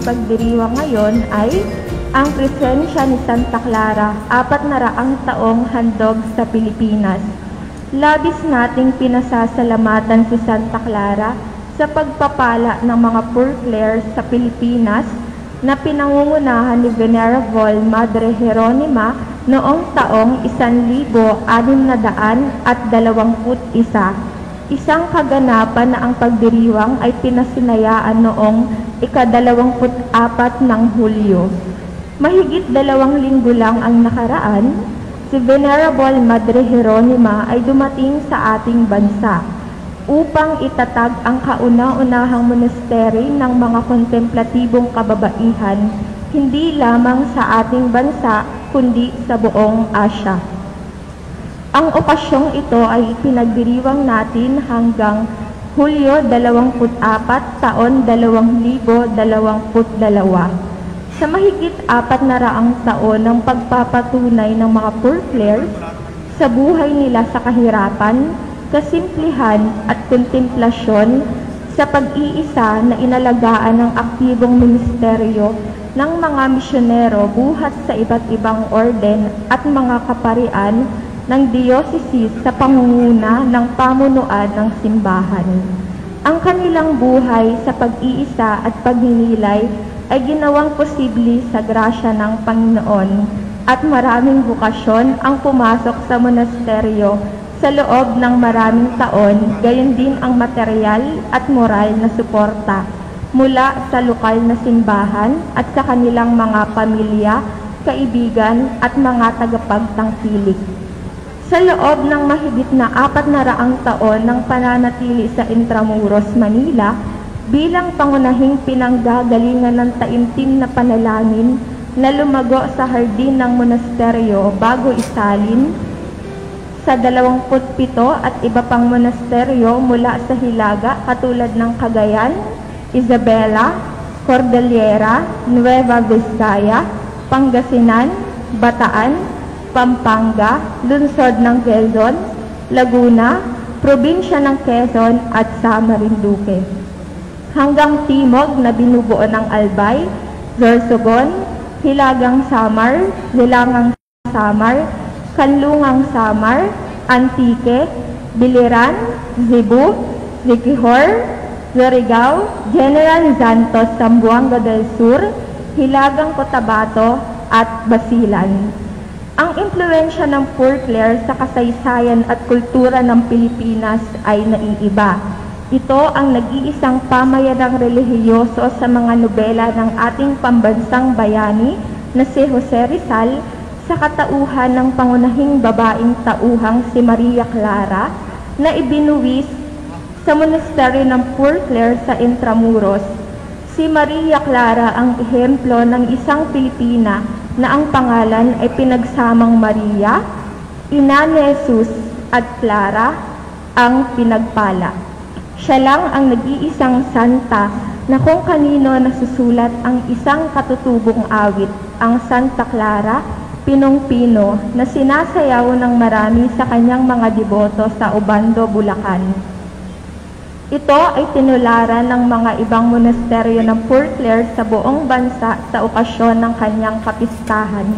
ipagdiriwang ngayon ay ang presensya ni Santa Clara, 400 taong handog sa Pilipinas. Labis nating pinasasalamatan si Santa Clara sa pagpapala ng mga Poor Clares sa Pilipinas na pinangungunahan ni Venerable Madre Jeronima noong taong 1621. Isang kaganapan na ang pagdiriwang ay pinasinayaan noong ika-24 ng Hulyo. Mahigit 2 linggo lang ang nakaraan, si Venerable Madre Jeronima ay dumating sa ating bansa upang itatag ang kauna-unahang monastery ng mga kontemplatibong kababaihan, hindi lamang sa ating bansa, kundi sa buong Asya. Ang okasyong ito ay ipinagdiriwang natin hanggang Hulyo 24, taon 2022. Sa mahigit 400 taon ng pagpapatunay ng mga Poor Clares sa buhay nila sa kahirapan, kasimplihan at kontemplasyon sa pag-iisa na inalagaan ng aktibong ministeryo ng mga misyonero buhat sa iba't ibang orden at mga kaparian ng diocese sa pangunguna ng pamunuan ng simbahan. Ang kanilang buhay sa pag-iisa at pagninilay ay ginawang posible sa grasya ng Panginoon at maraming bukasyon ang pumasok sa monasteryo sa loob ng maraming taon, gayon din ang material at moral na suporta mula sa lokal na simbahan at sa kanilang mga pamilya, kaibigan at mga tagapagtangkilik. Sa loob ng mahigit na 400 taon ng pananatili sa Intramuros, Manila, bilang pangunahing pinanggagalingan ng taimtim na panalangin na lumago sa hardin ng monasteryo bago isalin sa 27 at iba pang monasteryo mula sa Hilaga katulad ng Cagayan, Isabela, Cordillera, Nueva Vizcaya, Pangasinan, Bataan, Pampanga, Lungsod ng Quezon, Laguna, Probinsya ng Quezon at sa Marinduque. Hanggang timog na binubuo ng Albay, Sorsogon, Hilagang Samar, Lilangang Samar, Kanlungang Samar, Antique, Biliran, Cebu, Siquijor, Surigao, General Santos, Zamboanga del Sur, Hilagang Cotabato at Basilan. Ang impluwensya ng Poor Clares sa kasaysayan at kultura ng Pilipinas ay naiiba. Ito ang nag-iisang pamayanang relihiyoso sa mga nobela ng ating pambansang bayani na si Jose Rizal sa katauhan ng pangunahing babaeng tauhang si Maria Clara na ibinuwis sa monasteryo ng Poor Clares sa Intramuros. Si Maria Clara ang ehemplo ng isang Pilipina na ang pangalan ay pinagsamang Maria, Ina ni Jesus at Clara ang pinagpala. Siya lang ang nag-iisang santa na kung kanino nasusulat ang isang katutubong awit, ang Santa Clara, Pinong-Pino, na sinasayaw ng marami sa kanyang mga deboto sa Obando, Bulacan. Ito ay tinularan ng mga ibang monasteryo ng Poor Clares sa buong bansa sa okasyon ng kanyang kapistahan.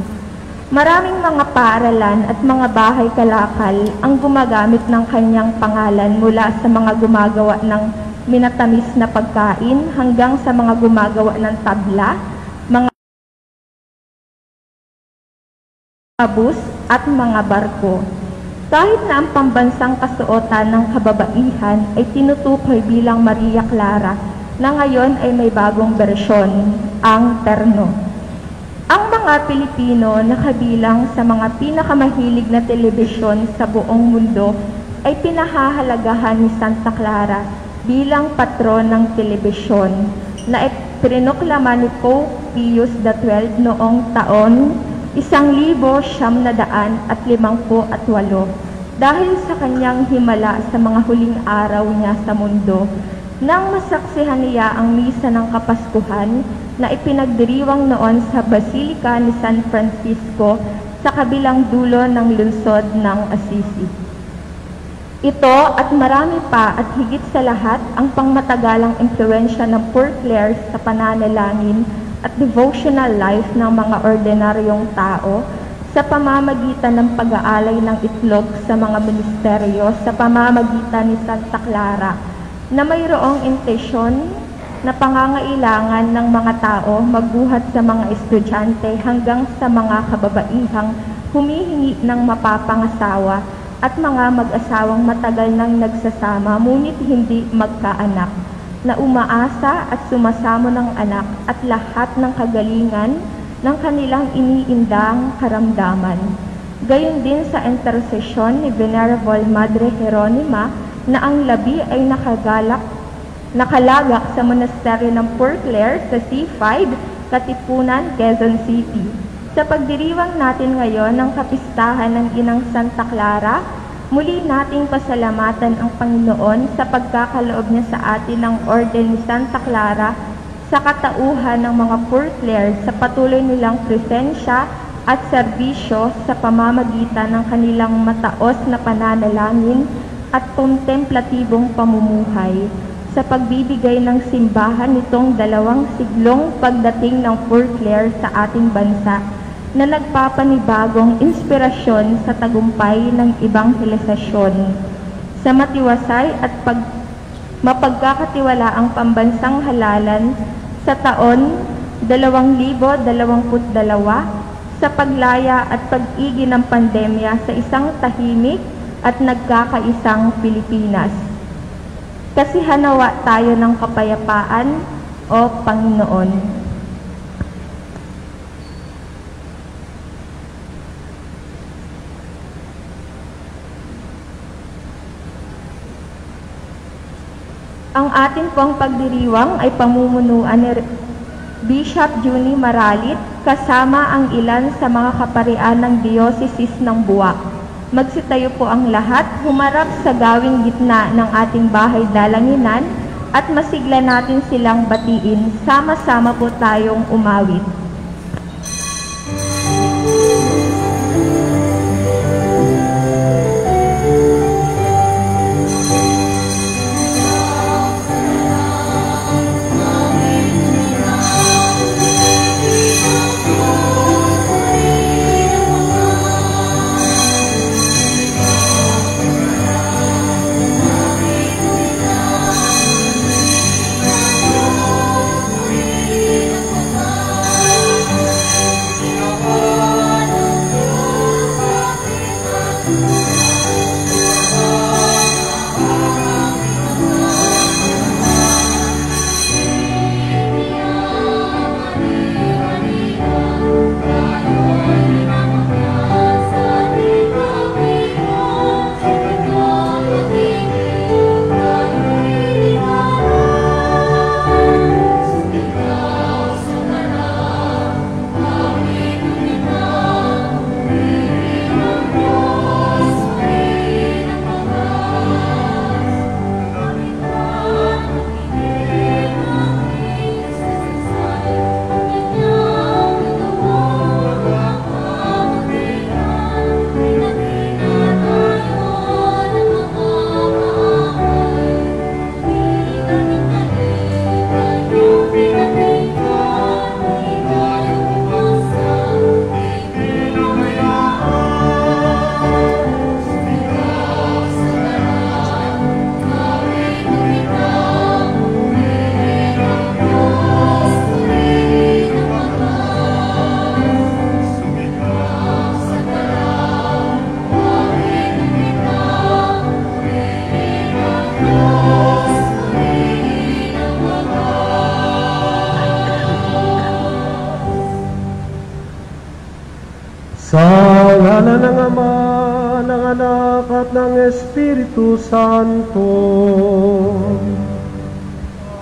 Maraming mga paaralan at mga bahay kalakal ang gumagamit ng kanyang pangalan mula sa mga gumagawa ng minatamis na pagkain hanggang sa mga gumagawa ng tabla, mga bus at mga barko. Kahit na ang pambansang kasuotan ng kababaihan ay tinutukoy bilang Maria Clara, na ngayon ay may bagong bersyon, ang terno. Ang mga Pilipino na kabilang sa mga pinakamahilig na telebisyon sa buong mundo ay pinahahalagahan ni Santa Clara bilang patron ng telebisyon na ipinoklama ni Pope Pius XII noong taon 1958 dahil sa kanyang himala sa mga huling araw niya sa mundo nang masaksihan niya ang misa ng Kapaskuhan na ipinagdiriwang noon sa Basilika ni San Francisco sa kabilang dulo ng lungsod ng Assisi. Ito at marami pa at higit sa lahat ang pangmatagalang impluwensya ng Poor Clares sa pananalangin at devotional life ng mga ordinaryong tao sa pamamagitan ng pag-aalay ng itlog sa mga ministeryo sa pamamagitan ni Santa Clara na mayroong intensyon na pangangailangan ng mga tao magbuhat sa mga estudyante hanggang sa mga kababaihang humihingi ng mapapangasawa at mga mag-asawang matagal nang nagsasama ngunit hindi magkaanak, na umaasa at sumasamo ng anak at lahat ng kagalingan ng kanilang iniindang karamdaman. Gayon din sa intersesyon ni Venerable Madre Jeronima na ang labi ay nakalagak sa monasteryo ng Poor Clare sa C5, Katipunan, Quezon City. Sa pagdiriwang natin ngayon ng kapistahan ng Inang Santa Clara, muli nating pasalamatan ang Panginoon sa pagkakaloob niya sa atin ng Orden ni Santa Clara sa katauhan ng mga Poor Clare sa patuloy nilang presensya at serbisyo sa pamamagitan ng kanilang mataos na pananalangin at kontemplatibong pamumuhay sa pagbibigay ng simbahan nitong 2 siglong pagdating ng Poor Clare sa ating bansa na nagpapanibagong inspirasyon sa tagumpay ng ebanghelisasyon sa matiwasay at mapagkakatiwalaang pambansang halalan sa taon 2022 sa paglaya at pag-igi ng pandemya sa isang tahimik at nagkakaisang Pilipinas. Kasihanawa tayo ng kapayapaan, O Panginoon. Ang atin pong pagdiriwang ay pamumunuan ni Bishop Juni Maralit kasama ang ilan sa mga kaparian ng Diocese ng Buwak. Magsitayo po ang lahat, humarap sa gawing gitna ng ating bahay dalanginan at masigla natin silang batiin. Sama-sama po tayong umawit. Sa ngalan ng Ama, ng Anak at ng Espiritu Santo.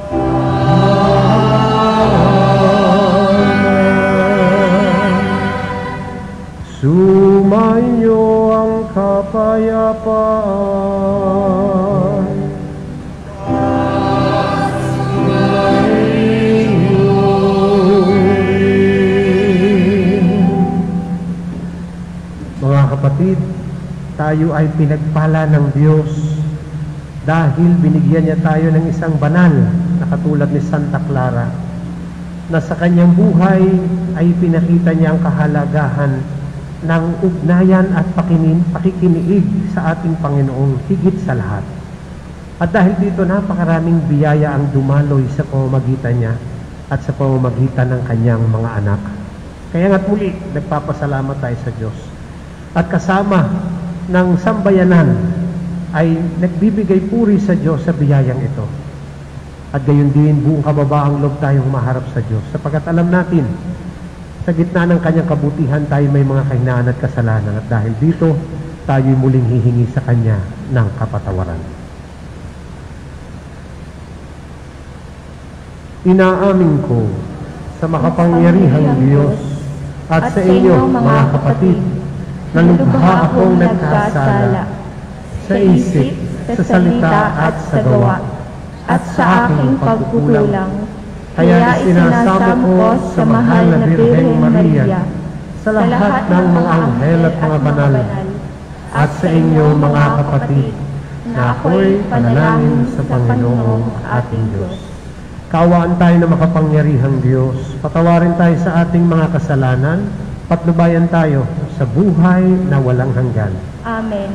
Amen. Sumainyo ang kapayapaan. Mga kapatid, tayo ay pinagpala ng Diyos dahil binigyan niya tayo ng isang banal na katulad ni Santa Clara. na sa kanyang buhay ay pinakita niya ang kahalagahan ng ugnayan at pakikiniig sa ating Panginoong higit sa lahat. At dahil dito napakaraming biyaya ang dumaloy sa pamamagitan niya at sa pamamagitan ng kanyang mga anak. Kaya nga't muli, nagpapasalamat tayo sa Diyos. At kasama ng sambayanan ay nagbibigay puri sa Diyos sa biyayang ito. At gayon din, buong kababaang loob tayong maharap sa Diyos. Sapagkat alam natin, sa gitna ng kanyang kabutihan, tayo may mga kahinaan at kasalanan. At dahil dito, tayo'y muling hihingi sa kanya ng kapatawaran. Inaamin ko sa makapangyarihang Diyos at sa inyo, mga kapatid, na lubha akong nagkasala sa isip, sa salita at sa gawa, at sa aking pagkukulang. Kaya isinasamo ko sa mahal na Birheng Maria, sa lahat ng mga anghel at mga banal, at sa inyo, mga kapatid, na ako'y panalangin sa Panginoong ating Diyos. Kaawaan tayo na makapangyarihang Diyos, patawarin tayo sa ating mga kasalanan, patnubayan tayo sa buhay na walang hanggan. Amen.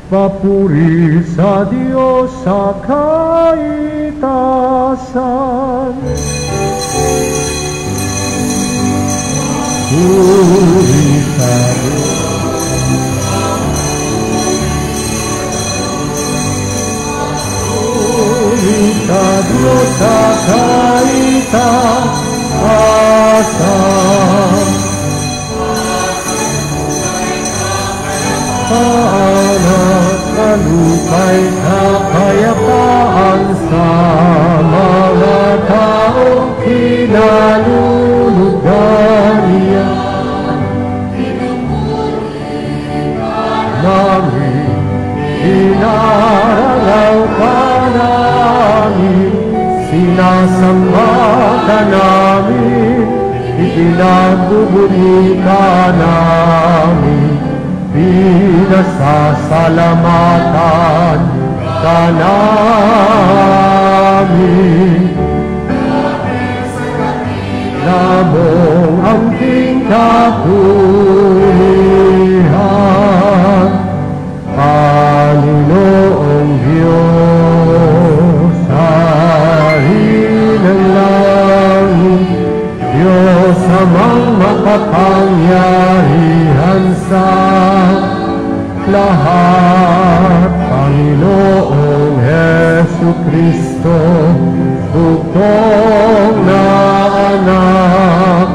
Papuri sa Diyos sa kaitasan. Puri sa Diyos. Puri sa Diyos sa kaitasan. Paanak na lupa'y kapayapaan sa mga taong kinalulugan niya. Namin inarangaw ka namin, sinasamba ka namin, ipinagbubuli ka namin. Pinasasalamatan ka namin. Namong aking kapulihan, Panginoong Diyos, Hari ng langit, Diyos amang makapangyarihan sa lahat, Panginoong Jesucristo, bugtong na anak,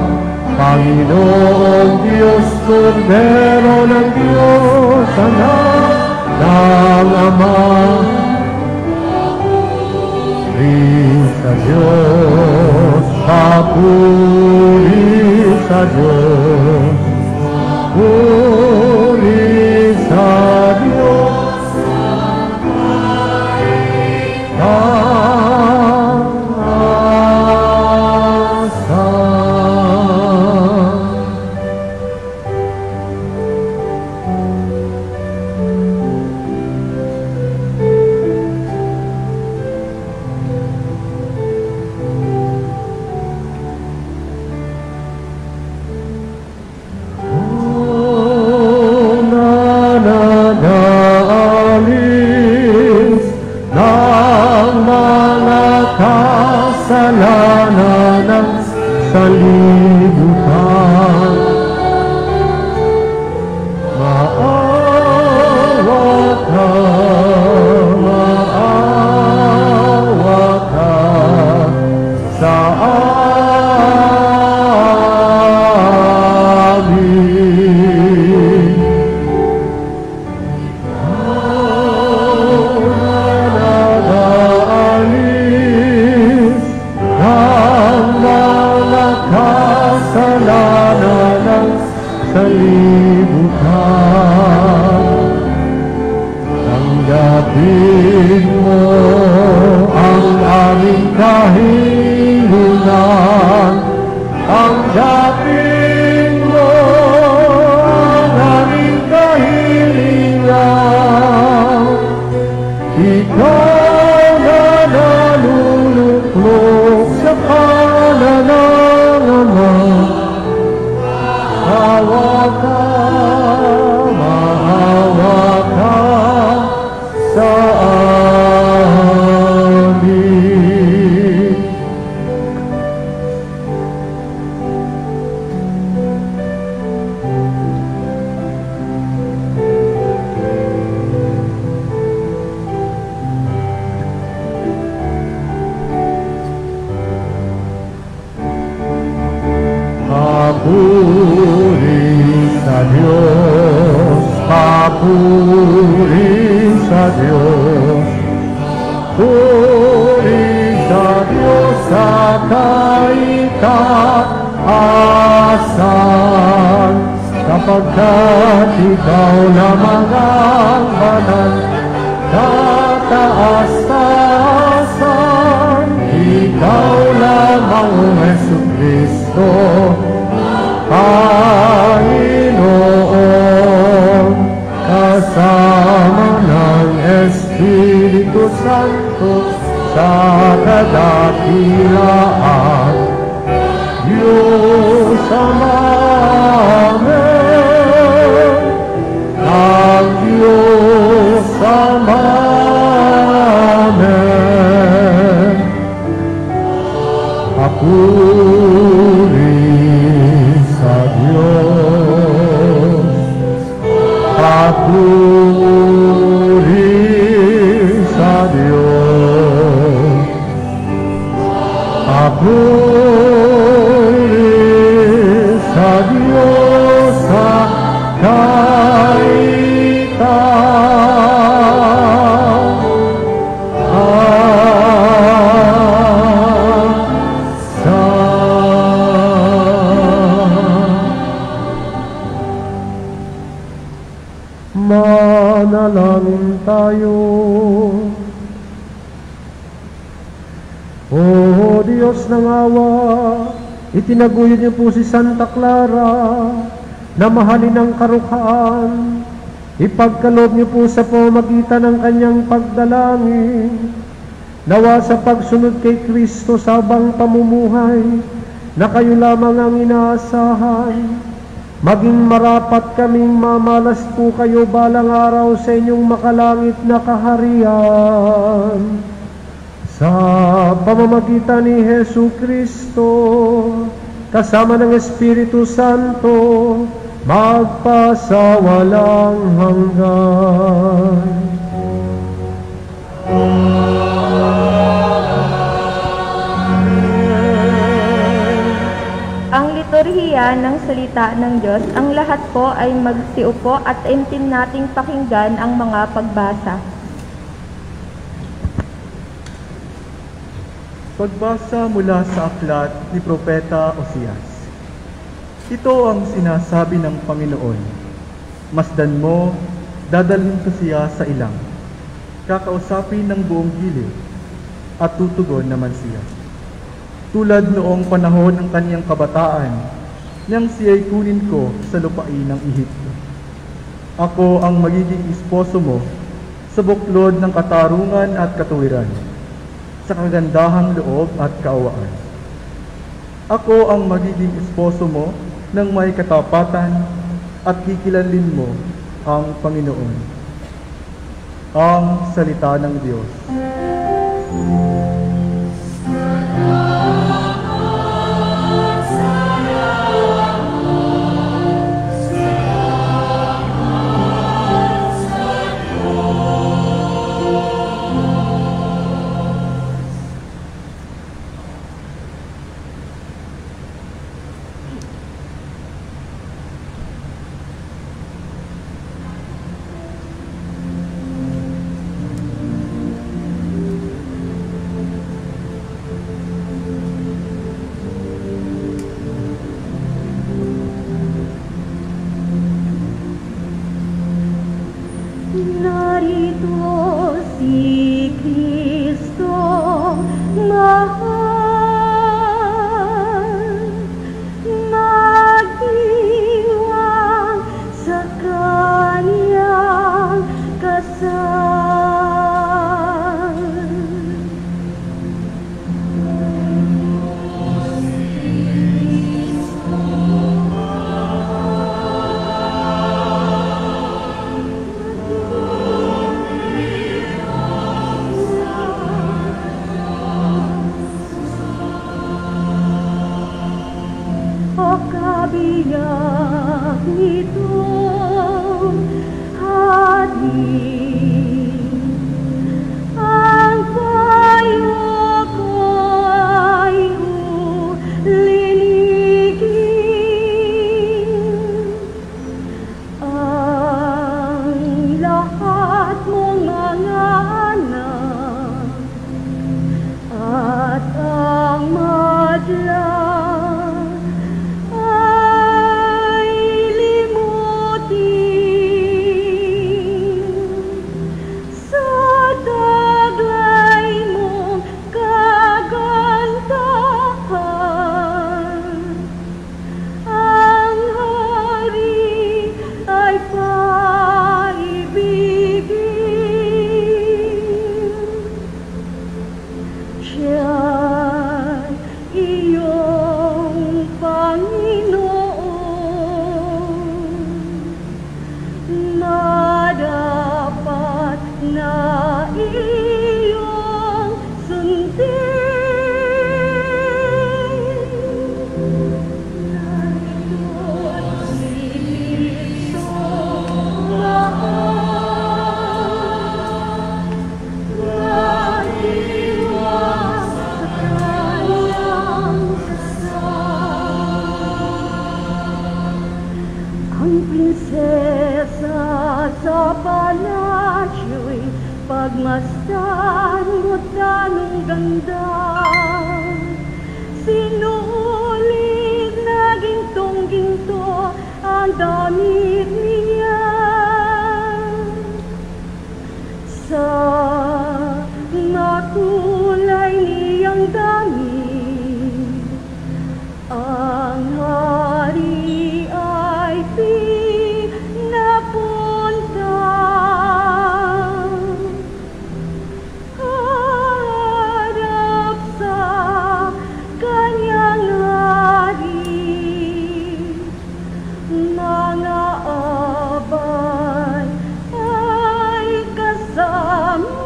Panginoong Diyos, Kordero ng Diyos, anak ng Ama, rin sa Diyos, papuri sa Diyos, puri sa Diyos, sa libutan. Tanggapin mo ang aming kahilingan. Tanggapin mo ang aming kahilingan. Ikaw na naluluklok sa kanan ng Ama. Maawa ka sa amin. Papuri sa Diyos, papuri sa Diyos, puri sa Diyos sa kaitaasan, sapagkat ikaw lamang ang banal, kataasan, ikaw lamang Jesucristo, Panginoon, kasama ng Espiritu Santo sa kadakilaan. Diyos Amamen, ang Diyos Amamen. Papuri sa Diyos, papuri sa Diyos, papuri sa Diyos sa manalangin tayo. O Diyos ng awa, itinaguyod niyo po si Santa Clara na mahalin ang karukhaan. Ipagkaloob niyo po sa pamamagitan ng kanyang pagdalangin, nawa sa pagsunod kay Kristo sa habang pamumuhay, na kayo lamang ang inaasahan. Maging marapat kaming mamalas po kayo balang araw sa inyong makalangit na kaharian. Sa pamamagitan ni Hesu Kristo, kasama ng Espiritu Santo, magpasawalang hanggan. Ang liturhiya ng salita ng Diyos, ang lahat po ay magsiupo at intim nating pakinggan ang mga pagbasa. Pagbasa mula sa aklat ni Propeta Osias. Ito ang sinasabi ng Panginoon: Masdan mo, dadalhin ko siya sa ilang. Kakausapin ng buong gilid, at tutugon naman siya. Tulad noong panahon ng kaniyang kabataan, nang siya'y kunin ko sa lupain ng Ehipto. Ako ang magiging esposo mo sa buklod ng katarungan at katuwiran, sa kagandahang loob at kaawaan. Ako ang magiging esposo mo ng may katapatan at kikilanlin mo ang Panginoon. Ang salita ng Diyos. Narito si Kristo, mahal, mag-iwan sa Kanyang kasal. O kabiyak nito, Hari, ang payo ko ay ulinigin. Ang lahat mong mga anak at ang madla ay limutin sa taglay mong kagandahan. Ang hari ay paibigin. Siya'y iyong Panginoon, na dapat na iyong sundin. Narito si Kristo, mahal, mag-iwan sa Kanyang kasal. Ang prinsesa sa palasyo'y pagmasdan mo't ganong ganda. Sinulit na gintong-ginto ang damit niya. Sa makulay niyang damit, ang hari ay pinapunta. Harap sa Kanyang hari, mga abay ay kasama.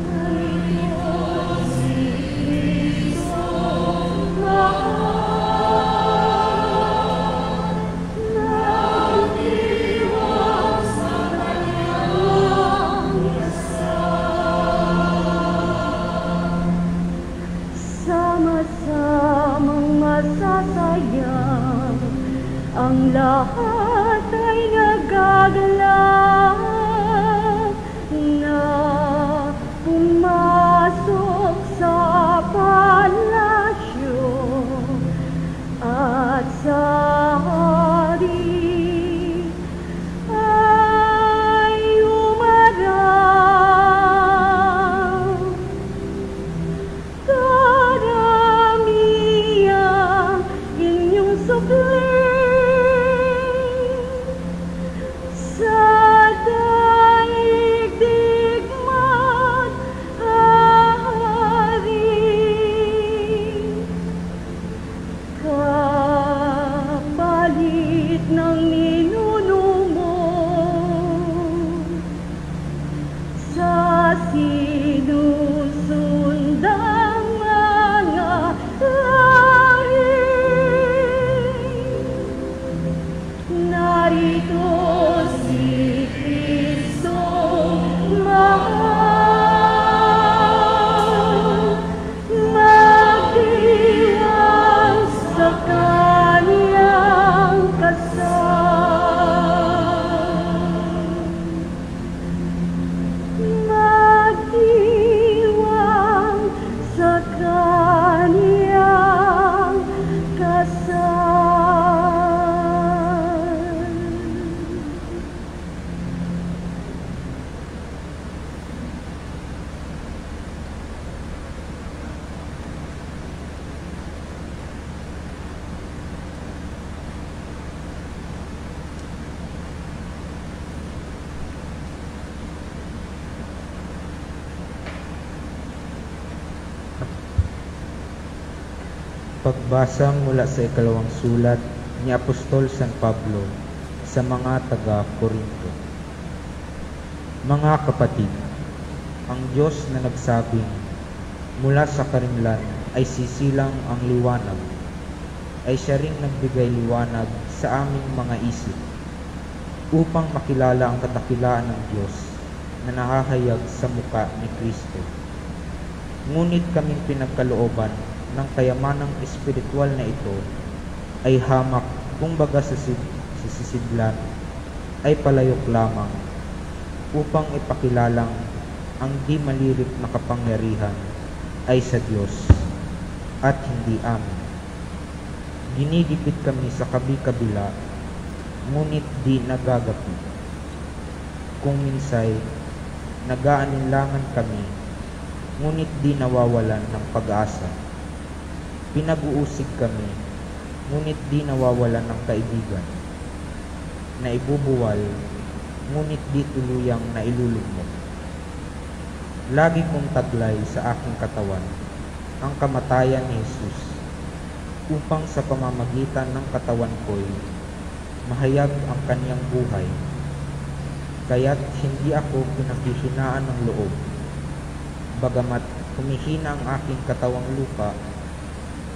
Narito si Kristo, mahal, mag-iwan sa Kanyang kasal. Sama-samang masasayang ang lahat ay nagagalak na pumasok sa palasyo at sa hari ay umarap. Darami ang inyong sukli sa daigdig maghari. Kapalit ng ninuno mo sa sinusundang mga lahi. Narito si Kristo, mahal, mag-iwan sa Kanyang Pagbasa mula sa ikalawang sulat ni Apostol San Pablo sa mga taga-Korinto. Mga kapatid, ang Diyos na nagsabing, mula sa karimlan ay sisilang ang liwanag, ay siya ring nagbigay liwanag sa aming mga isip, upang makilala ang kadakilaan ng Diyos na nakahayag sa muka ni Kristo. Ngunit kaming pinagkalooban ng kayamanang espiritual na ito ay hamak, kumbaga sa sisidlan, ay palayok lamang, upang ipakilalang ang di malirip na kapangyarihan ay sa Diyos at hindi amin. Ginigipit kami sa kabi-kabila, ngunit di nagagapi. Kung minsay, nag-aalinlangan kami, ngunit di nawawalan ng pag-asa. Pinag-uusig kami, ngunit di nawawalan ng kaibigan. Naibubuwal, ngunit di tuluyang nailulugmok. Lagi kong taglay sa aking katawan ang kamatayan ni Jesus, upang sa pamamagitan ng katawan ko'y mahayag ang kanyang buhay. Kaya't hindi ako pinanghihinaan ng loob, bagamat humihina ang aking katawang lupa,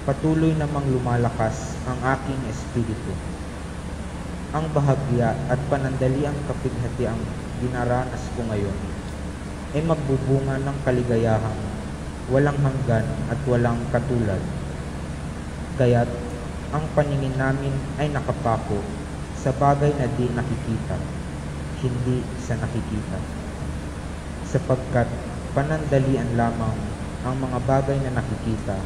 patuloy namang lumalakas ang aking espiritu. Ang bahagya at panandaliang kapighatiang dinaranas ko ngayon ay magbubunga ng kaligayahang walang hanggan at walang katulad. Kaya't ang paningin namin ay nakapako sa bagay na di nakikita, hindi sa nakikita. Sapagkat panandalian lamang ang mga bagay na nakikita,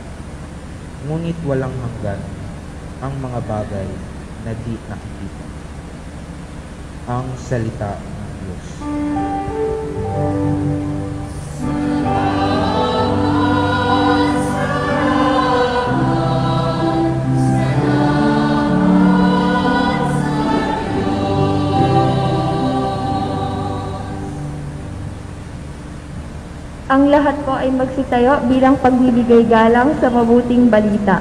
ngunit walang hanggan ang mga bagay na di nakikita. Ang salita ng Diyos. Ang lahat po ay magsitayo bilang pagbibigay galang sa mabuting balita.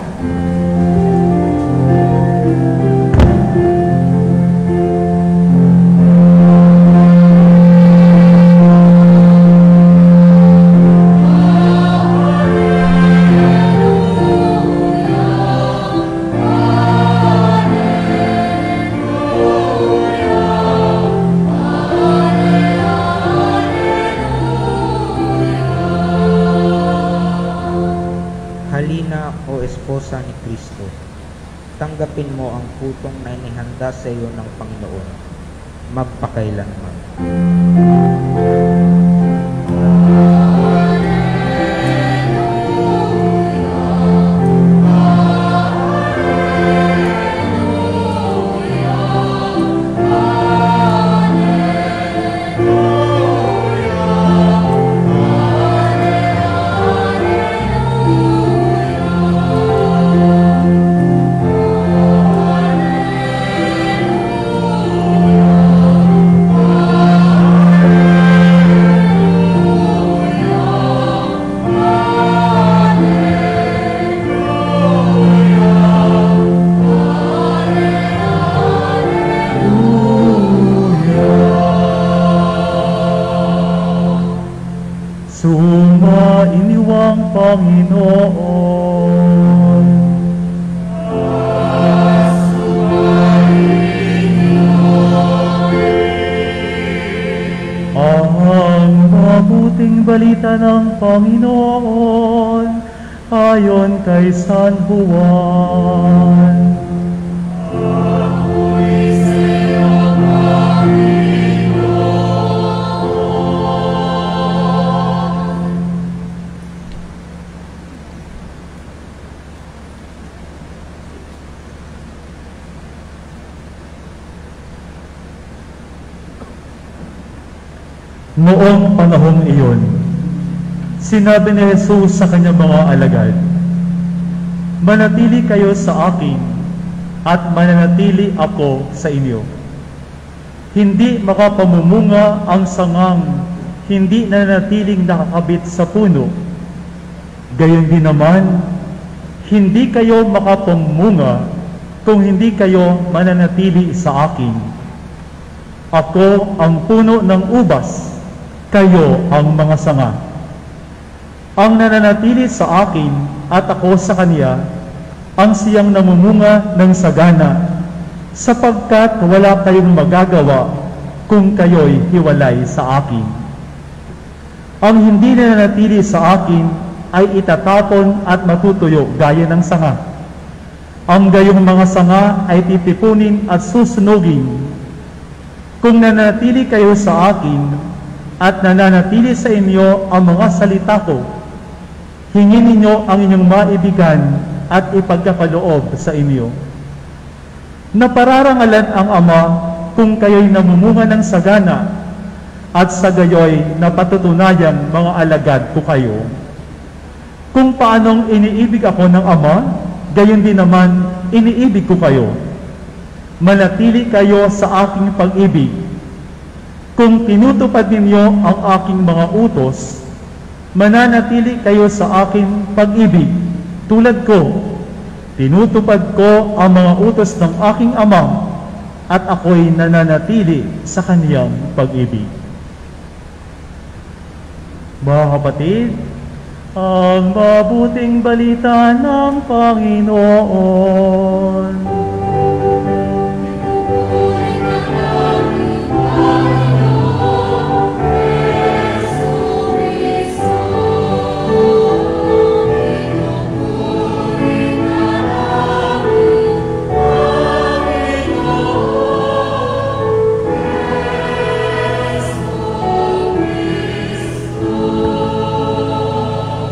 Esposa ni Kristo, tanggapin mo ang putong na inihanda sa iyo ng Panginoon, magpakailanman. Sumainiwang Panginoon. Ang mabuting balita ng Panginoon ayon kay San Juan. Noong panahong iyon, sinabi ni Jesus sa kanyang mga alagad, "Manatili kayo sa akin at mananatili ako sa inyo. Hindi makapamumunga ang sangang hindi nanatiling nakakabit sa puno. Gayon din naman, hindi kayo makapamunga kung hindi kayo mananatili sa akin. Ako ang puno ng ubas, kayo ang mga sanga. Ang nananatili sa akin at ako sa kanya, ang siyang namumunga ng sagana, sapagkat wala kayong magagawa kung kayo'y hiwalay sa akin. Ang hindi nananatili sa akin ay itatapon at matutuyo gaya ng sanga. Ang gayong mga sanga ay titipunin at susunugin. Kung nananatili kayo sa akin at nananatili sa inyo ang mga salita ko, hingin ninyo ang inyong maibigan at ipagkakaloob sa inyo. Napararangalan ang Ama kung kayo'y namumunga ng sagana at sa gayo'y napatutunayang mga alagad ko kayo. Kung paanong iniibig ako ng Ama, gayon din naman iniibig ko kayo. Manatili kayo sa aking pag-ibig. Kung tinutupad ninyo ang aking mga utos, mananatili kayo sa aking pag-ibig, tulad ko. Tinutupad ko ang mga utos ng aking Ama, at ako'y nananatili sa kaniyang pag-ibig. Mga kapatid, ang mabuting balita ng Panginoon.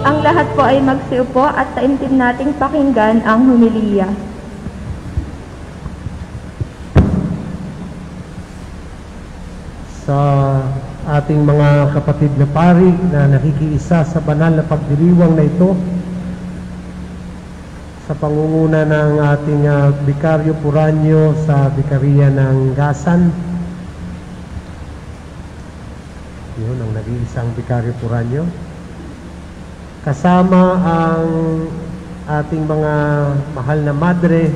Ang lahat po ay magsiupo at taimtim nating pakinggan ang humilya. Sa ating mga kapatid na pari na nakikiisa sa banal na pagdiriwang na ito, sa pangunguna ng ating Bikaryo Puranyo sa Bikariya ng Gasan, yun ang nag-iisang Bikaryo Puranyo, kasama ang ating mga mahal na madre,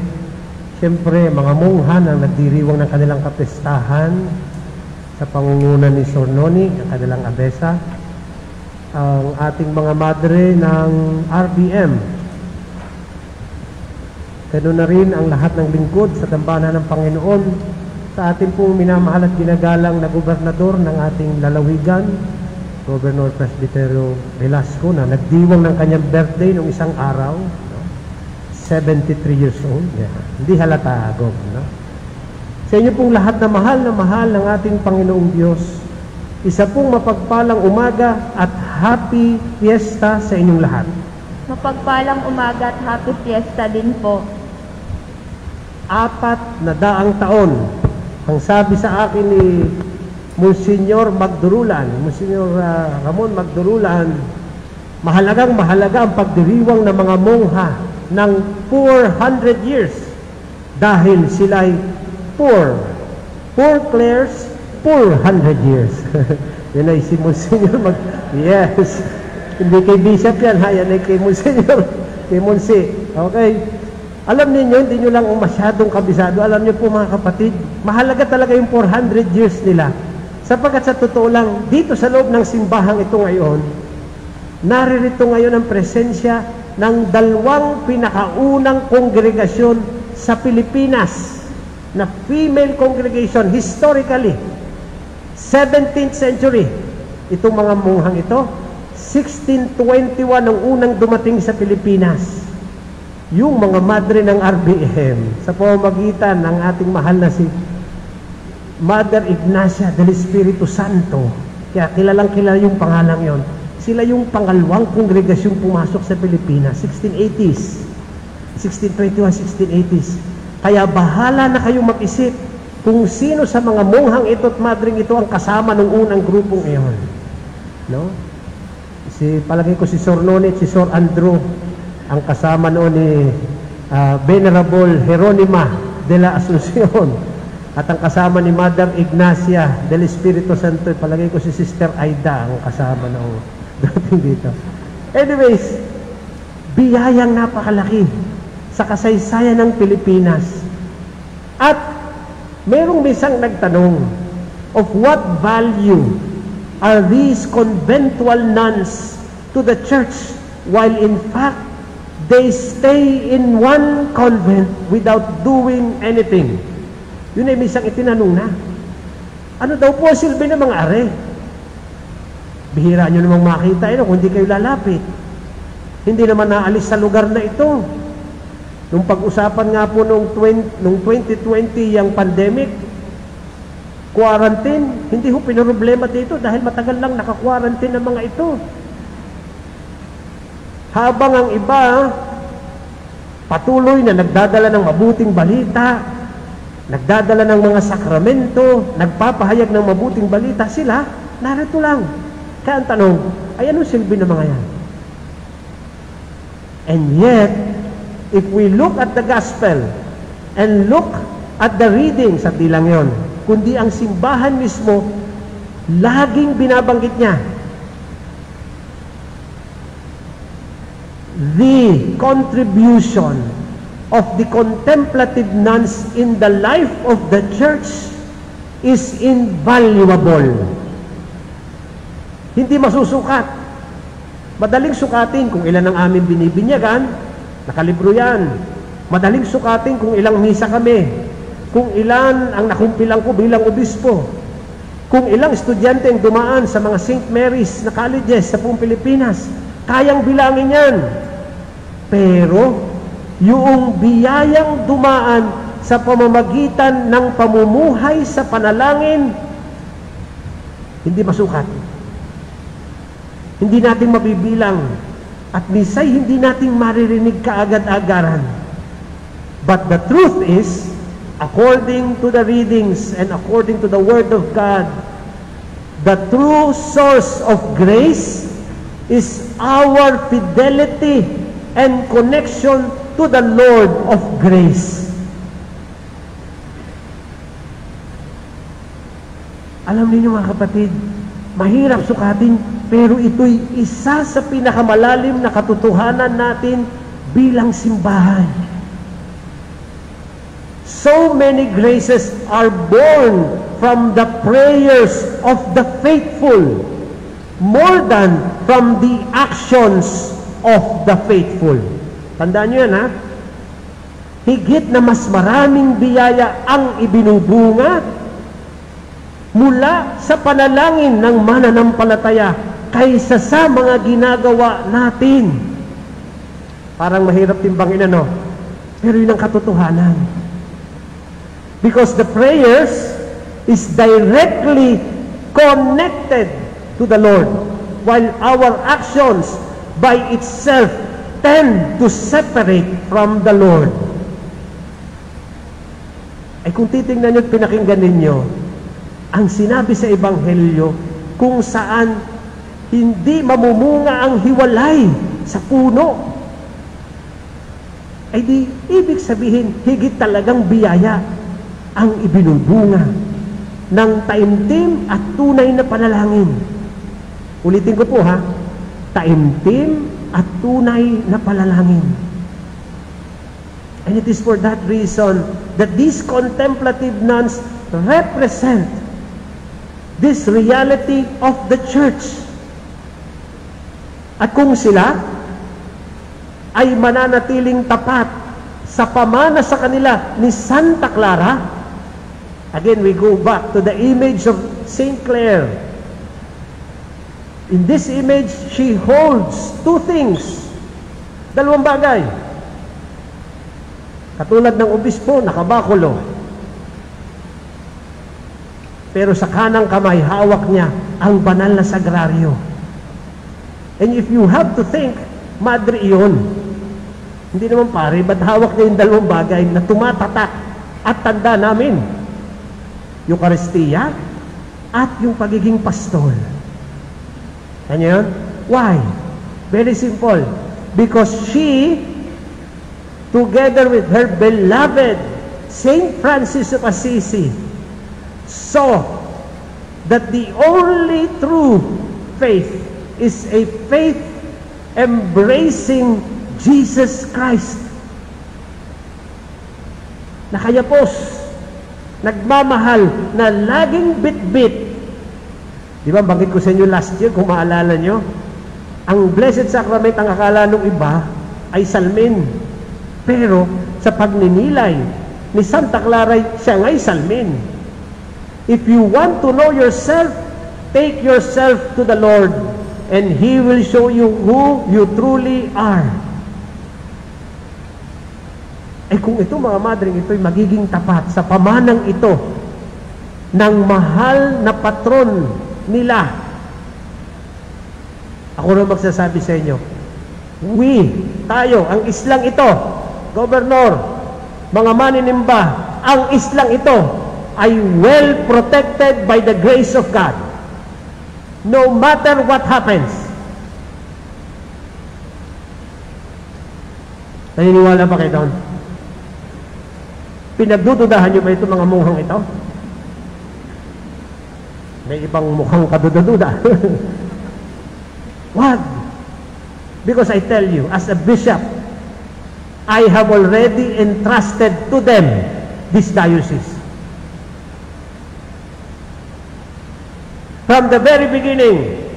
siyempre mga mongha na nagdiriwang ng kanilang kapestahan sa pangunguna ni Sor Noni, ang kanilang abesa, ang ating mga madre ng RBM, ganoon na rin ang lahat ng lingkod sa Dambana ng Panginoon, sa ating pong minamahal at ginagalang na gobernador ng ating lalawigan, Governor Presbyterio Velasco, na nagdiwang ng kanyang birthday nung isang araw, no? 73 years old. Yeah. Hindi halata, Gov. No? Sa inyo pong lahat na mahal ng ating Panginoong Diyos, isa pong mapagpalang umaga at happy fiesta sa inyong lahat. Mapagpalang umaga at happy fiesta din po. 400 taon, ang sabi sa akin ni Monsignor Magdurulan, Monsignor Ramon Magdurulan, mahalaga ang pagdiriwang ng mga mongha ng 400 years dahil sila'y poor Clares, 400 years. Yan ay si Monsignor yes, hindi kay Bishop yan ha, yan ay kay Monsignor, kay Monsi. Okay, alam niyo, hindi nyo lang masyadong kabisado. Alam niyo po mga kapatid, mahalaga talaga yung 400 years nila. Sapagkat sa totoo lang, dito sa loob ng simbahang ito ngayon, naririto ngayon ang presensya ng dalawang pinakaunang kongregasyon sa Pilipinas na female congregation historically. 17th century. Itong mga monghang ito, 1621 ang unang dumating sa Pilipinas. Yung mga madre ng RBM, sa pamamagitan ng ating mahal na si Mother Ignacia del Espiritu Santo, kaya kilalang kilala yung pangalang yon. Sila yung pangalawang kongregasyong pumasok sa Pilipinas, 1680s, 1621, 1680s. Kaya bahala na kayong mag-isip kung sino sa mga monghang ito at madring ito ang kasama ng unang grupong iyon. No? Palagay ko si Sor Noni at si Sor Andrew ang kasama noon ni Venerable Jeronima de la Asunción. At ang kasama ni Mother Ignacia del Espiritu Santo, palagay ko si Sister Aida ang kasama na dating dito. Anyways, biyayang napakalaki sa kasaysayan ng Pilipinas. At merong isang nagtanong, of what value are these conventual nuns to the church, while in fact, they stay in one convent without doing anything? Yun ay isang itinanong na. Ano daw po silbi ng mga are? Bihira nyo namang makita ito kung hindi kayo lalapit. Hindi naman naalis sa lugar na ito. Nung pag-usapan nga po nung 2020 yung pandemic, quarantine, hindi ho pinoproblema dito dahil matagal lang naka-quarantine ang mga ito. Habang ang iba patuloy na nagdadala ng mabuting balita, nagdadala ng mga sakramento, nagpapahayag ng mabuting balita, sila narito lang. Kaya ang tanong, ay anong silbi ng mga yan? And yet, if we look at the gospel and look at the readings, at di lang yun, kundi ang simbahan mismo, laging binabanggit niya the contribution of the contemplative nuns in the life of the church is invaluable. Hindi masusukat. Madaling sukatin kung ilan ang aming binibinyagan, nakalibro yan. Madaling sukatin kung ilang misa kami, kung ilan ang nakumpilang ko bilang obispo, kung ilang estudyante ang dumaan sa mga St. Mary's na colleges sa buong Pilipinas. Kayang bilangin yan. Pero, yung biyayang dumaan sa pamamagitan ng pamumuhay sa panalangin, hindi masukat. Hindi natin mabibilang at misay hindi natin maririnig kaagad-agaran. But the truth is, according to the readings and according to the Word of God, the true source of grace is our fidelity and connection to the Lord of grace. Alam niyo mga kapatid, mahirap sukatin, pero ito'y isa sa pinakamalalim na katotohanan natin bilang simbahan. So many graces are born from the prayers of the faithful, more than from the actions of the faithful. Tandaan nyo yan, ha? Higit na mas maraming biyaya ang ibinubunga mula sa panalangin ng mananampalataya kaysa sa mga ginagawa natin. Parang mahirap timbangin, ano? Pero yun ang katotohanan. Because the prayers is directly connected to the Lord, while our actions by itself tend to separate from the Lord. Ay kung titingnan nyo at pinakinggan ninyo, ang sinabi sa Ebanghelyo, kung saan hindi mamumunga ang hiwalay sa puno, ay di ibig sabihin, higit talagang biyaya ang ibinubunga ng taimtim at tunay na panalangin. Ulitin ko po, ha? Taimtim at tunay na panalangin. And it is for that reason that these contemplative nuns represent this reality of the church. At kung sila ay mananatiling tapat sa pamana sa kanila ni Santa Clara, again, we go back to the image of Saint Clare. In this image, she holds two things. Dalawang bagay. Katulad ng obispo, nakabakulo. Pero sa kanang kamay, hawak niya ang banal na sagraryo. And if you have to think, madre iyon. Hindi naman pare, ba't hawak niya yung dalawang bagay na tumatatak at tanda namin? Eucharistia at yung pagiging pastol. Kanya yun? Why? Very simple. Because she, together with her beloved Saint Francis of Assisi, saw that the only true faith is a faith embracing Jesus Christ. Nakayapos, nagmamahal, na laging bit-bit. Di ba, banggit ko sa inyo last year, kung maalala nyo, ang Blessed Sacrament, ang akala ng iba, ay salmin. Pero, sa pagninilay ni Santa Clara, siya nga'y salmin. If you want to know yourself, take yourself to the Lord, and He will show you who you truly are. Ay kung ito, mga madring, ito'y magiging tapat sa pamanang ito ng mahal na patron nila. Ako rin magsasabi sa inyo, tayo, ang islang ito, Gobernador, mga maninimba, ang islang ito ay well protected by the grace of God. No matter what happens. Naniniwala ba kayo doon? Pinagdududahan nyo ba ito mga munghang ito? May ibang mukhang kaduda-duda. Wag. Because I tell you, as a bishop, I have already entrusted to them this diocese. From the very beginning.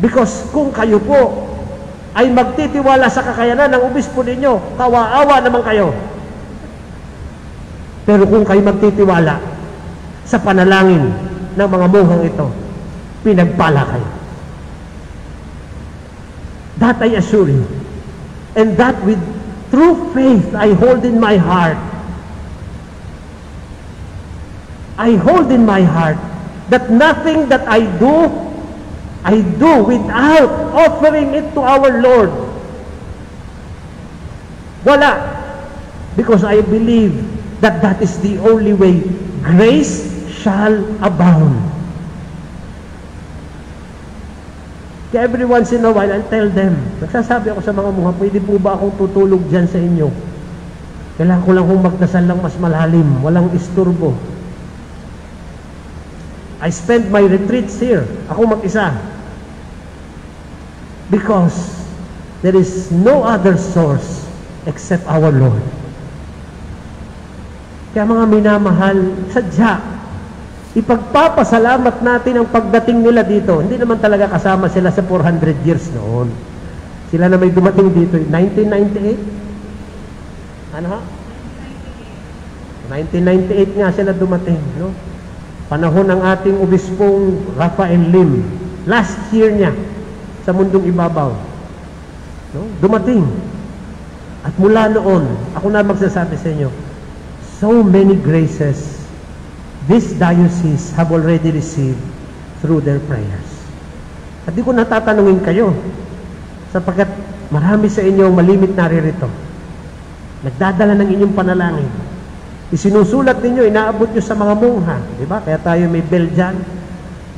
Because kung kayo po ay magtitiwala sa kakayanan ng obispo ninyo, kawa-awa naman kayo. Pero kung kayo magtitiwala sa panalangin ng mga monghang ito, pinagpala kayo. That I assure you. And that with true faith I hold in my heart. I hold in my heart that nothing that I do without offering it to our Lord. Wala. Because I believe that that is the only way grace shall abound. Kaya every once in a while, I'll tell them, nagsasabi ako sa mga mga, pwede po ba akong tutulog dyan sa inyo? Kailangan ko lang kong magdasal lang mas malalim, walang isturbo. I spend my retreats here, ako mag-isa. Because there is no other source except our Lord. Kaya mga minamahal, sadya, ipagpapasalamat natin ang pagdating nila dito. Hindi naman talaga kasama sila sa 400 years noon. Sila na may dumating dito, 1998? Ano ha? 1998 nga sila dumating, no? Panahon ng ating obispong Rafael Lim. Last year niya sa mundong ibabaw. No? Dumating. At mula noon, ako na magsasabi sa inyo, so many graces this diocese have already received through their prayers. At di ko natatanungin kayo, sapagkat marami sa inyo malimit naririto. Nagdadala ng inyong panalangin. Isinusulat ninyo, inaabot nyo sa mga mongha. Di ba? Kaya tayo may bell dyan.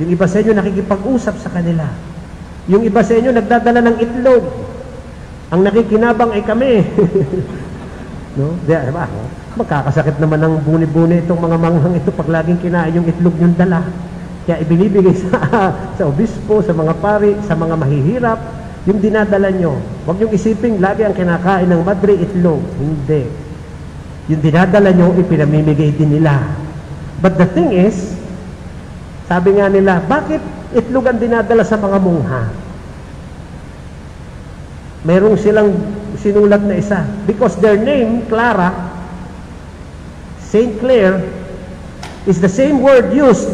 Yung iba sa inyo nakikipag-usap sa kanila. Yung iba sa inyo nagdadala ng itlog. Ang nakikinabang ay kami. No? Di ba? Magkakasakit naman ng buni-buni itong mga manghang ito pag laging kinain yung itlog yung dala. Kaya ibinibigay sa obispo, sa mga pari, sa mga mahihirap, yung dinadala nyo. Huwag nyo isiping lagi ang kinakain ng madre itlog. Hindi. Yung dinadala nyo, ipinamimigay din nila. But the thing is, sabi nga nila, bakit itlog ang dinadala sa mga mungha? Merong silang sinulat na isa. Because their name, Clara, Saint Clare, is the same word used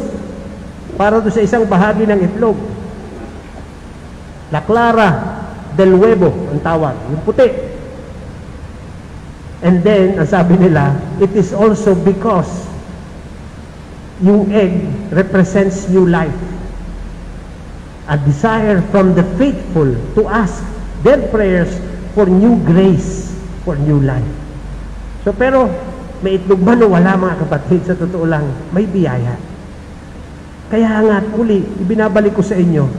para doon sa isang bahagi ng itlog. La Clara del Huevo, ang tawag, yung puti. And then, ang sabi nila, it is also because yung egg represents new life. A desire from the faithful to ask their prayers for new grace, for new life. So, pero, may itlog man o wala mga kapatid, sa totoo lang, may biyaya. Kaya nga, uli, ibinabalik ko sa inyo,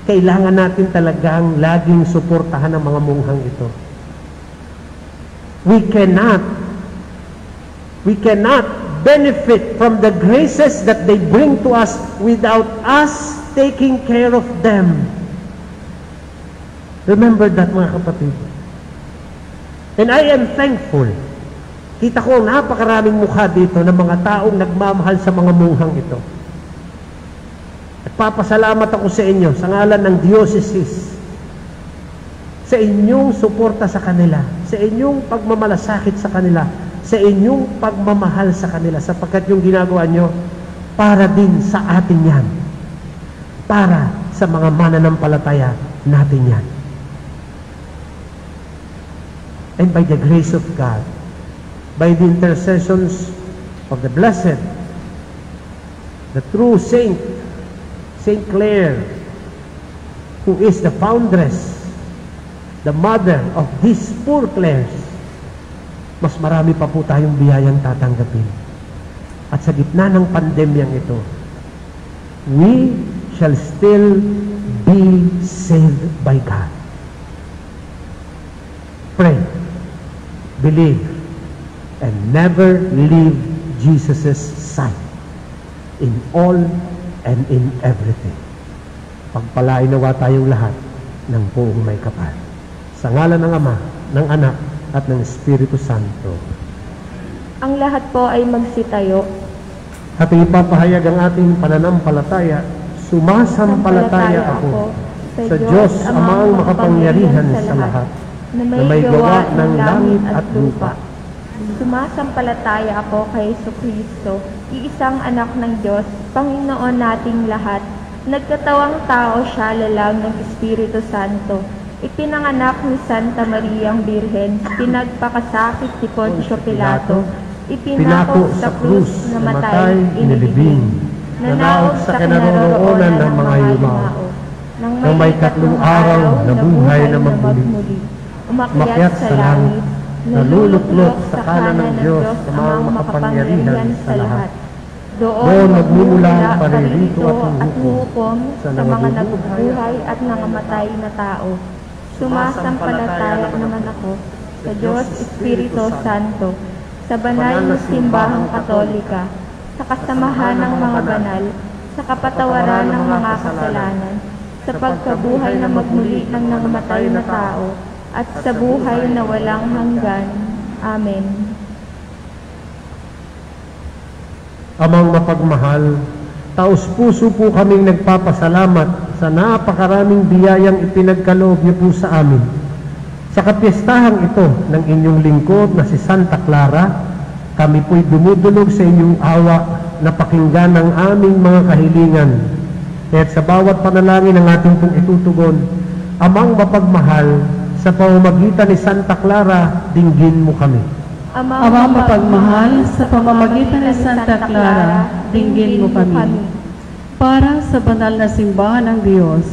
kailangan natin talagang laging suportahan ang mga munghang ito. We cannot benefit from the graces that they bring to us without us taking care of them. Remember that, mga kapatid. And I am thankful. Kita ko ang napakaraming mukha dito ng mga taong nagmamahal sa mga munghang ito. At papasalamat ako sa inyo sa ngalan ng diocese sa inyong suporta sa kanila, sa inyong pagmamalasakit sa kanila, sa inyong pagmamahal sa kanila, sapagkat yung ginagawa nyo para din sa atin yan, para sa mga mananampalataya natin yan. And by the grace of God, by the intercessions of the blessed, the true Saint Clare, who is the foundress, the mother of these poor Clares, mas marami pa po tayong biyayang tatanggapin. At sa gitna ng pandemyang ito, we shall still be saved by God. Pray, believe, and never leave Jesus' side in all and in everything. Pagpalain nawa tayong lahat ng buong may kapal. Sa ngalan ng Ama, ng Anak, at ng Espiritu Santo. Ang lahat po ay magsitayo. At ipapahayag ang ating pananampalataya, sumasampalataya ako sa Diyos Amang makapangyarihan sa lahat, na may gawa ng langit at lupa. Sumasampalataya ako kay Jesucristo, iisang anak ng Diyos, Panginoon nating lahat. Nagkatawang tao siya lalang ng Espiritu Santo. Ipinanganak ni Santa Mariang Birhen, pinagpakasakit si Poncio Pilato, ipinako sa krus, namatay, inilibing, nanaog sa kinaroroonan ng mga yumao, nang may 3 araw na buhay na magmuli, umakyat sa langit, naluluklok sa kanan ng Diyos sa mga makapangyarihan sa lahat. Doon nagmumula ang paririto at hukom sa mga nabubuhay at nangamatay na tao. Sumasampalataya naman ako sa Diyos Espiritu Santo, sa banal na simbahang katolika, sa kasamahan ng mga banal, sa kapatawaran ng mga kasalanan, sa pagkabuhay na magmuli ng nangamatay na tao, at sa buhay na walang hanggan. Amen. Amang mapagmahal, taos-puso po kaming nagpapasalamat sa napakaraming biyayang ipinagkaloob niyo po sa amin. Sa kapiestahang ito ng inyong lingkod na si Santa Clara, kami po'y dumudulog sa inyong awa na pakinggan ang aming mga kahilingan. At sa bawat panalangin ng ating pong itutugon, Amang mapagmahal, sa pamamagitan ni Santa Clara, dinggin mo kami. Amang mapagmahal, sa pamamagitan ni Santa Clara, dinggin mo kami. Para sa banal na simbahan ng Diyos,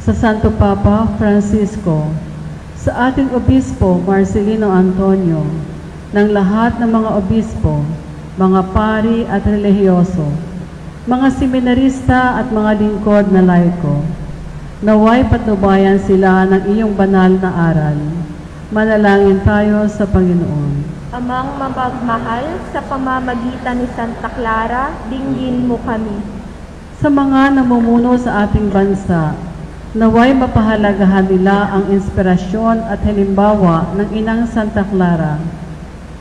sa Santo Papa Francisco, sa ating Obispo Marcelino Antonio, ng lahat ng mga obispo, mga pari at relihiyoso, mga seminarista at mga lingkod na laiko, naway patnubayan sila ng iyong banal na aral. Manalangin tayo sa Panginoon. Amang mapagmahal, sa pamamagitan ni Santa Clara, dinggin mo kami. Sa mga namumuno sa ating bansa, naway mapahalagahan nila ang inspirasyon at halimbawa ng Inang Santa Clara,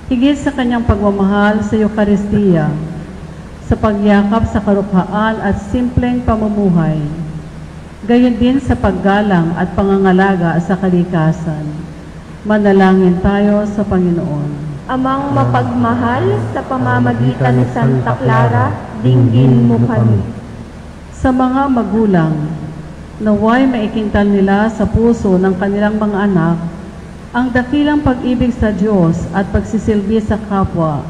higit sa kanyang pagmamahal sa Eucharistia, sa pagyakap sa karukhaan at simpleng pamumuhay, gayon din sa paggalang at pangangalaga sa kalikasan. Manalangin tayo sa Panginoon. Amang mapagmahal, sa pamamagitan ni Santa Clara, dinggin mo kami. Sa mga magulang, naway maikintal nila sa puso ng kanilang mga anak ang dakilang pag-ibig sa Diyos at pagsisilbi sa kapwa,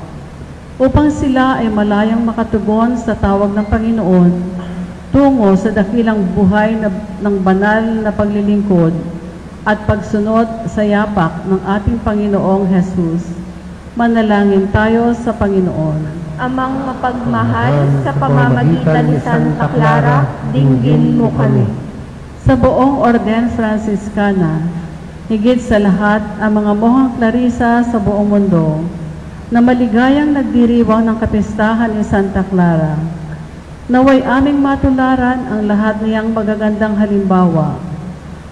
upang sila ay malayang makatugon sa tawag ng Panginoon tungo sa dakilang buhay ng banal na paglilingkod at pagsunod sa yapak ng ating Panginoong Jesus. Manalangin tayo sa Panginoon. Amang mapagmahal, sa pamamagitan ni Santa Clara, dinggin mo kami. Sa buong Orden Franciscana, higit sa lahat ang mga mohang Clarisa sa buong mundo, na maligayang nagdiriwang ng kapistahan ni Santa Clara, naway aming matularan ang lahat niyang magagandang halimbawa,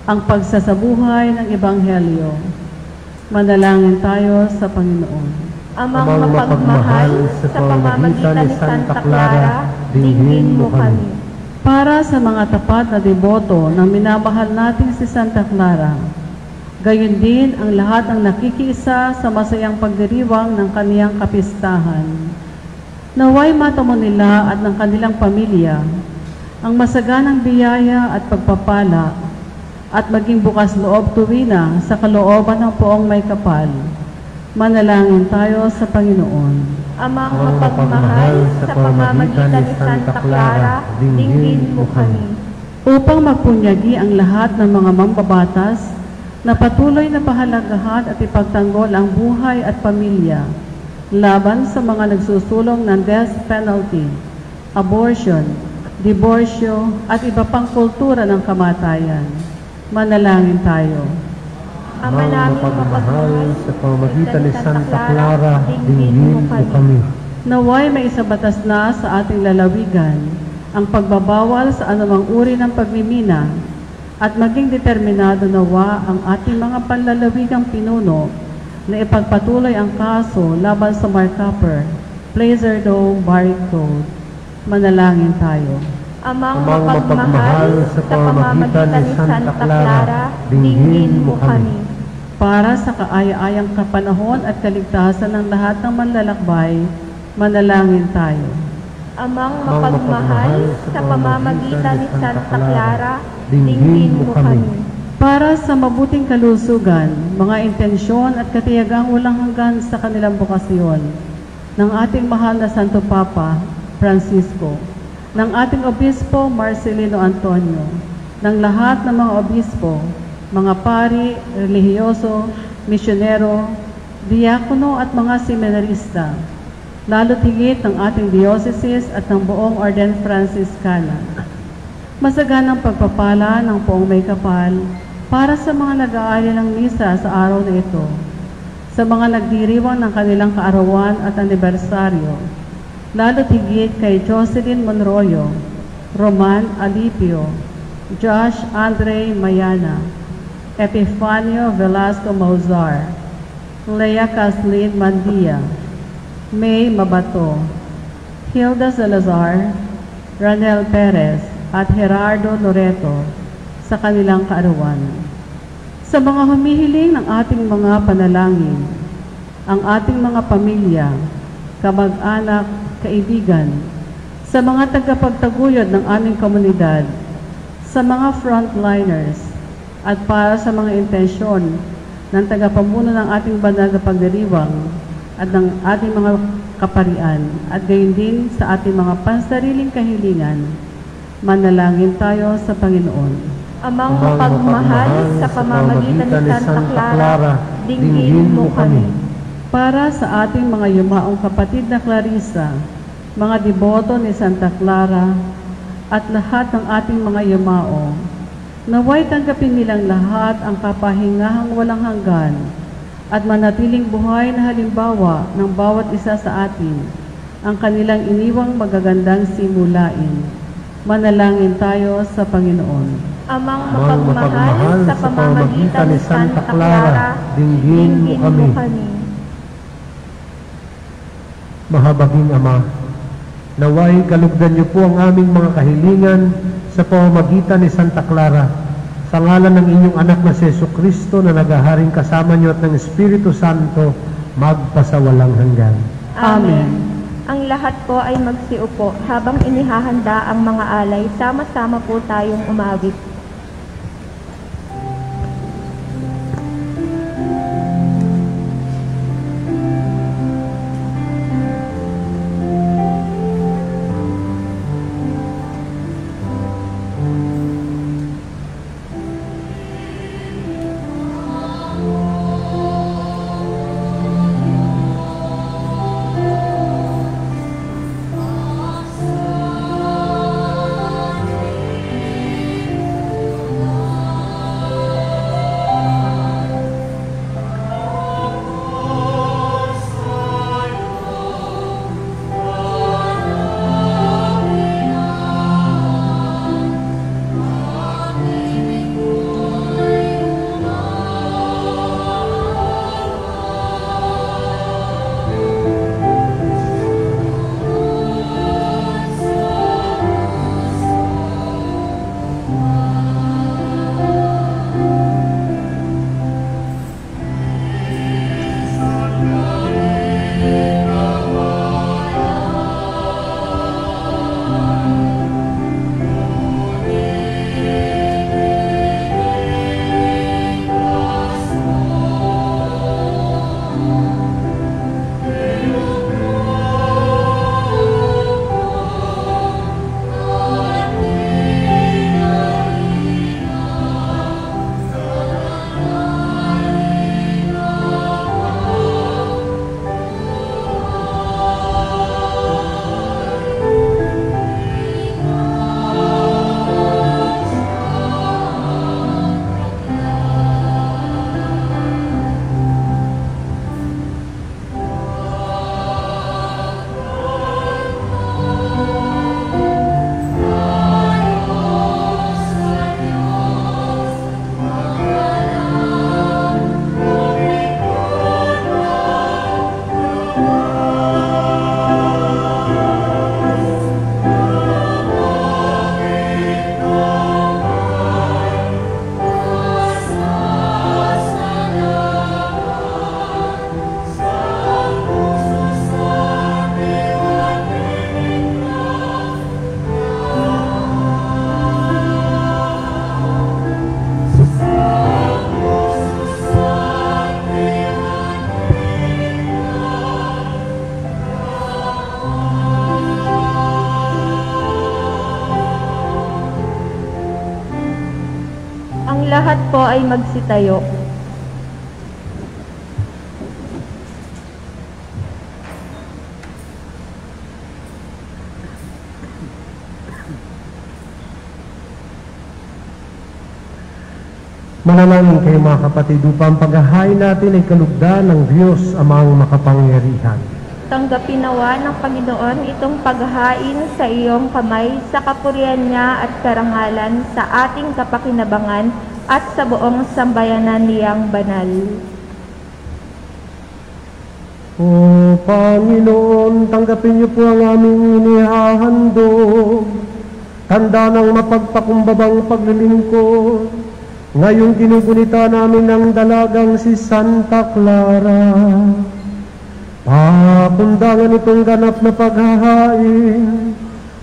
ang pagsasabuhay ng Ebanghelyo. Manalangin tayo sa Panginoon. Amang mapagmahal, sa pamamagitan ni Santa Clara, dinggin mo kami. Para sa mga tapat na deboto ng minamahal nating si Santa Clara, gayon din ang lahat ng nakikiisa sa masayang pagdiriwang ng kaniyang kapistahan. Naway matamo nila at ng kanilang pamilya ang masaganang biyaya at pagpapala at maging bukas loob tuwina sa kalooban ng poong may kapal. Manalangin tayo sa Panginoon. Amang mapagmahal, sa pamamagitan ni Santa Clara, dinggin mo kami. Upang magpunyagi ang lahat ng mga mambabatas na patuloy na pahalagahan at ipagtanggol ang buhay at pamilya laban sa mga nagsusulong ng death penalty, abortion, diborsyo at iba pang kultura ng kamatayan. Manalangin tayo. Ama namin mapagmahal, sa pamamagitan ni Santa Clara, dinggin mo kami. Naway may isabatas na sa ating lalawigan ang pagbabawal sa anumang uri ng pagmimina at maging determinado nawa ang ating mga panlalawigang pinuno na ipagpatuloy ang kaso laban sa Marcaper, Placer Dome, Barrick Road. Manalangin tayo. Amang mapagmahal, sa pamamagitan ni Santa Clara, dinggin mo kami. Para sa kaaya-ayang kapanahon at kaligtasan ng lahat ng manlalakbay, manalangin tayo. Amang mapagmahal, sa pamamagitan ni Santa Clara, dinggin mo kami. Para sa mabuting kalusugan, mga intensyon at katiyagang walang hanggan sa kanilang bokasyon ng ating mahal na Santo Papa Francisco, ng ating Obispo Marcelino Antonio, ng lahat ng mga obispo, mga pari, relihiyoso, misyonero, diakono at mga seminarista, lalo't higit ng ating diocese at ng buong Orden Franciscana. Masaganang pagpapala ng poong may kapal para sa mga nag-aalay ng misa sa araw na ito, sa mga nagdiriwang ng kanilang kaarawan at anibersaryo, lalo't higit kay Jocelyn Monroyo, Roman Alipio, Josh Andre Mayana, Epifanio Velasco Mauzar, Lea Caslin Mandia, May Mabato, Hilda Salazar, Ranel Perez, at Gerardo Loreto sa kanilang kaarawan. Sa mga humihiling ng ating mga panalangin, ang ating mga pamilya, kamag-anak, kaibigan, sa mga tagapagtaguyod ng aming komunidad, sa mga frontliners, at para sa mga intensyon ng tagapamuno ng ating banal na pagdiriwang at ng ating mga kaparian, at gayon din sa ating mga pansariling kahilingan, manalangin tayo sa Panginoon. Amang mapagmahal, sa pamamagitan ni Santa Clara, dinggin mo kami. Para sa ating mga yumaong kapatid na Clarissa, mga deboto ni Santa Clara, at lahat ng ating mga yumao, naway tanggapin nilang lahat ang kapahingahang walang hanggan at manatiling buhay na halimbawa ng bawat isa sa atin, ang kanilang iniwang magagandang simulain. Manalangin tayo sa Panginoon. Amang mapagmahal, sa pamamagitan ni Santa Clara, dinggin mo kami. Mahabaging Ama, naway kalugdan niyo po ang aming mga kahilingan sa pamamagitan ni Santa Clara, sa ngalan ng inyong anak na si Jesucristo na naghaharing kasama niyo at ng Espiritu Santo, magpasawalang hanggan. Amen. Ang lahat po ay magsiupo habang inihahanda ang mga alay. Sama-sama po tayong umawit. lahat po ay magsitayo. Manalangin kayo mga kapatid upang paghahain natin ay kalugdan ng Diyos amang makapangyarihan. Tanggapin nawa ng Panginoon itong paghahain sa iyong kamay sa kapurihan niya at karangalan sa ating kapakinabangan at sa buong sambayanan niyang banal. O Panginoon, tanggapin niyo po ang aming inihahandog, tanda ng mapagpakumbabang paglilingkod. Ngayong ginugunita namin ng dalagang si Santa Clara, pakundangan itong ganap na paghahain.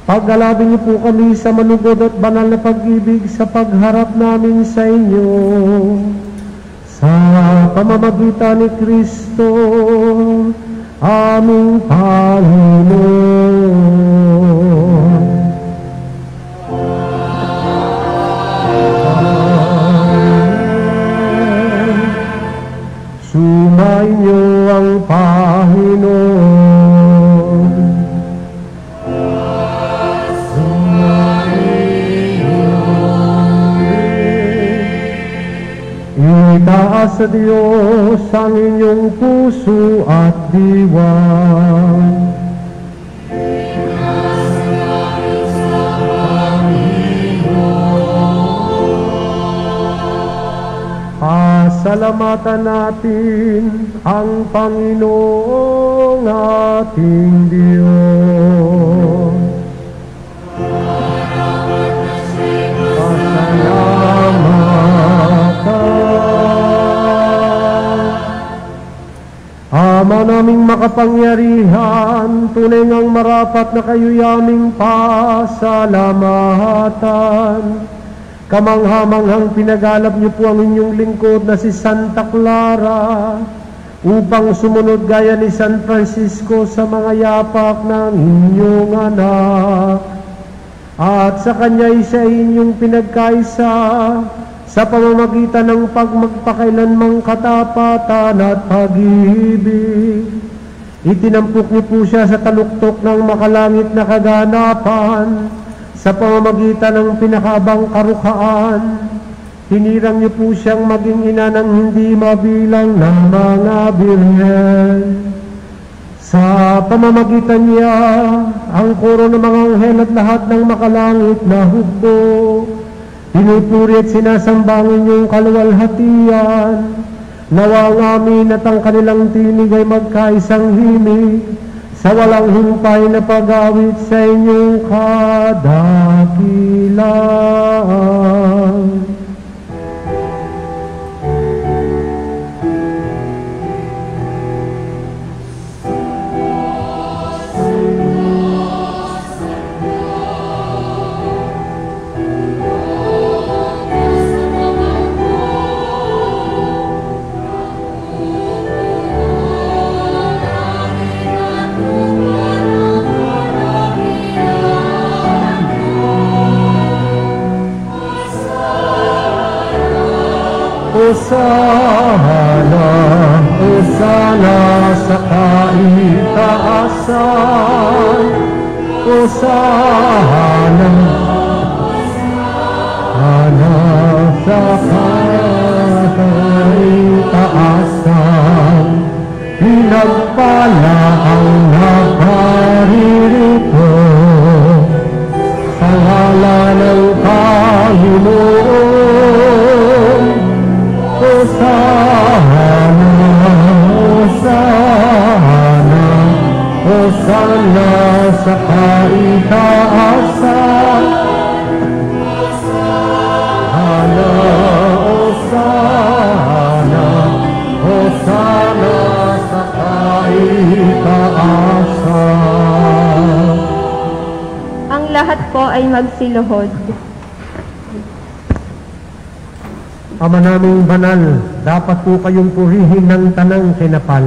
Paggalabin niyo po kami sa manugod at banal na pag-ibig sa pagharap namin sa inyo. Sa pamamagitan ni Kristo, aming Panginoon. Sumainyo ang Panginoon. Itaas sa Diyos ang inyong puso at diwa. Pasalamatan natin ang Panginoong ating Diyos. Ama naming makapangyarihan, tunay ngang marapat na kayo'y aming pasalamatan. Kamanghamanghang pinagalap niyo po ang inyong lingkod na si Santa Clara upang sumunod gaya ni San Francisco sa mga yapak ng inyong anak. At sa kanya'y sa inyong pinagkaisa sa pamamagitan ng pagmagpakailanmang katapatan at pag-ibig. Itinampok niyo po siya sa taluktok ng makalangit na kaganapan sa pamamagitan ng pinakabang karukhaan. Hinirang niyo po siyang maging ina ng hindi mabilang ng mga birhen. Sa pamamagitan niya, ang koro ng mga anghel at lahat ng makalangit na hukbo, pinupuri at sinasambangin yung kaluwalhatian. Nawa ang amin at ang kanilang tinig ay magkaisang himig sa walang humpay na pag-awit sa inyong kadakilaan. Hosana, Hosana sa kaitaasan. Hosana, Hosana sa kaitaasan. Pinagpala ang nakaririto sa ngalan ng Panginoon. Hosana, Hosana, Hosana sa kaitaasan. Hosana, Hosana, Hosana sa kaitaasan. Ang lahat po ay magsiluhod. Ama naming banal, dapat po kayong purihin ng tanang kinapal,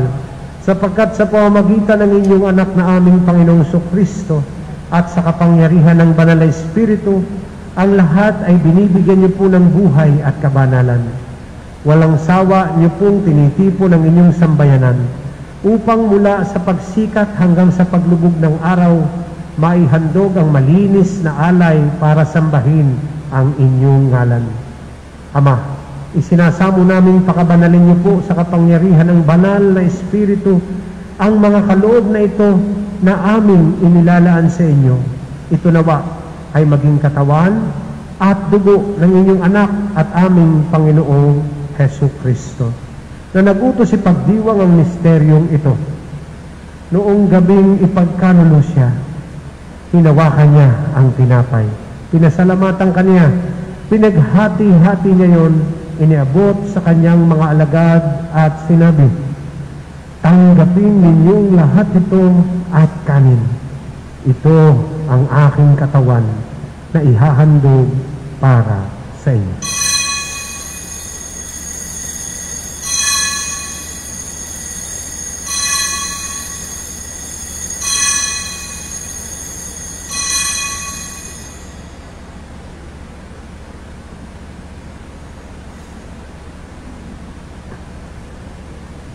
sapagkat sa pamamagitan ng inyong anak na aming Panginoong Kristo at sa kapangyarihan ng banal na Espiritu, Ang lahat ay binibigyan niyo po ng buhay at kabanalan. Walang sawa niyo pong tinitipon ang inyong sambayanan upang mula sa pagsikat hanggang sa paglubog ng araw, maihandog ang malinis na alay para sambahin ang inyong ngalan. Ama, isinasamo namin pakabanalin niyo po sa kapangyarihan ng banal na Espiritu ang mga kaloob na ito na aming inilalaan sa inyo. Ito nawa ay maging katawan at dugo ng inyong anak at aming Panginoong Hesus Kristo, na nagutos ipagdiwang ang misteryong ito. Noong gabing ipagkanulo siya, hinawakan niya ang tinapay. Pinasalamatan kaniya, pinaghati-hati niya yon, iniabot sa kanyang mga alagad at sinabi, "Tanggapin ninyong lahat ito at kanin. Ito ang aking katawan na ihahandog para sa inyo."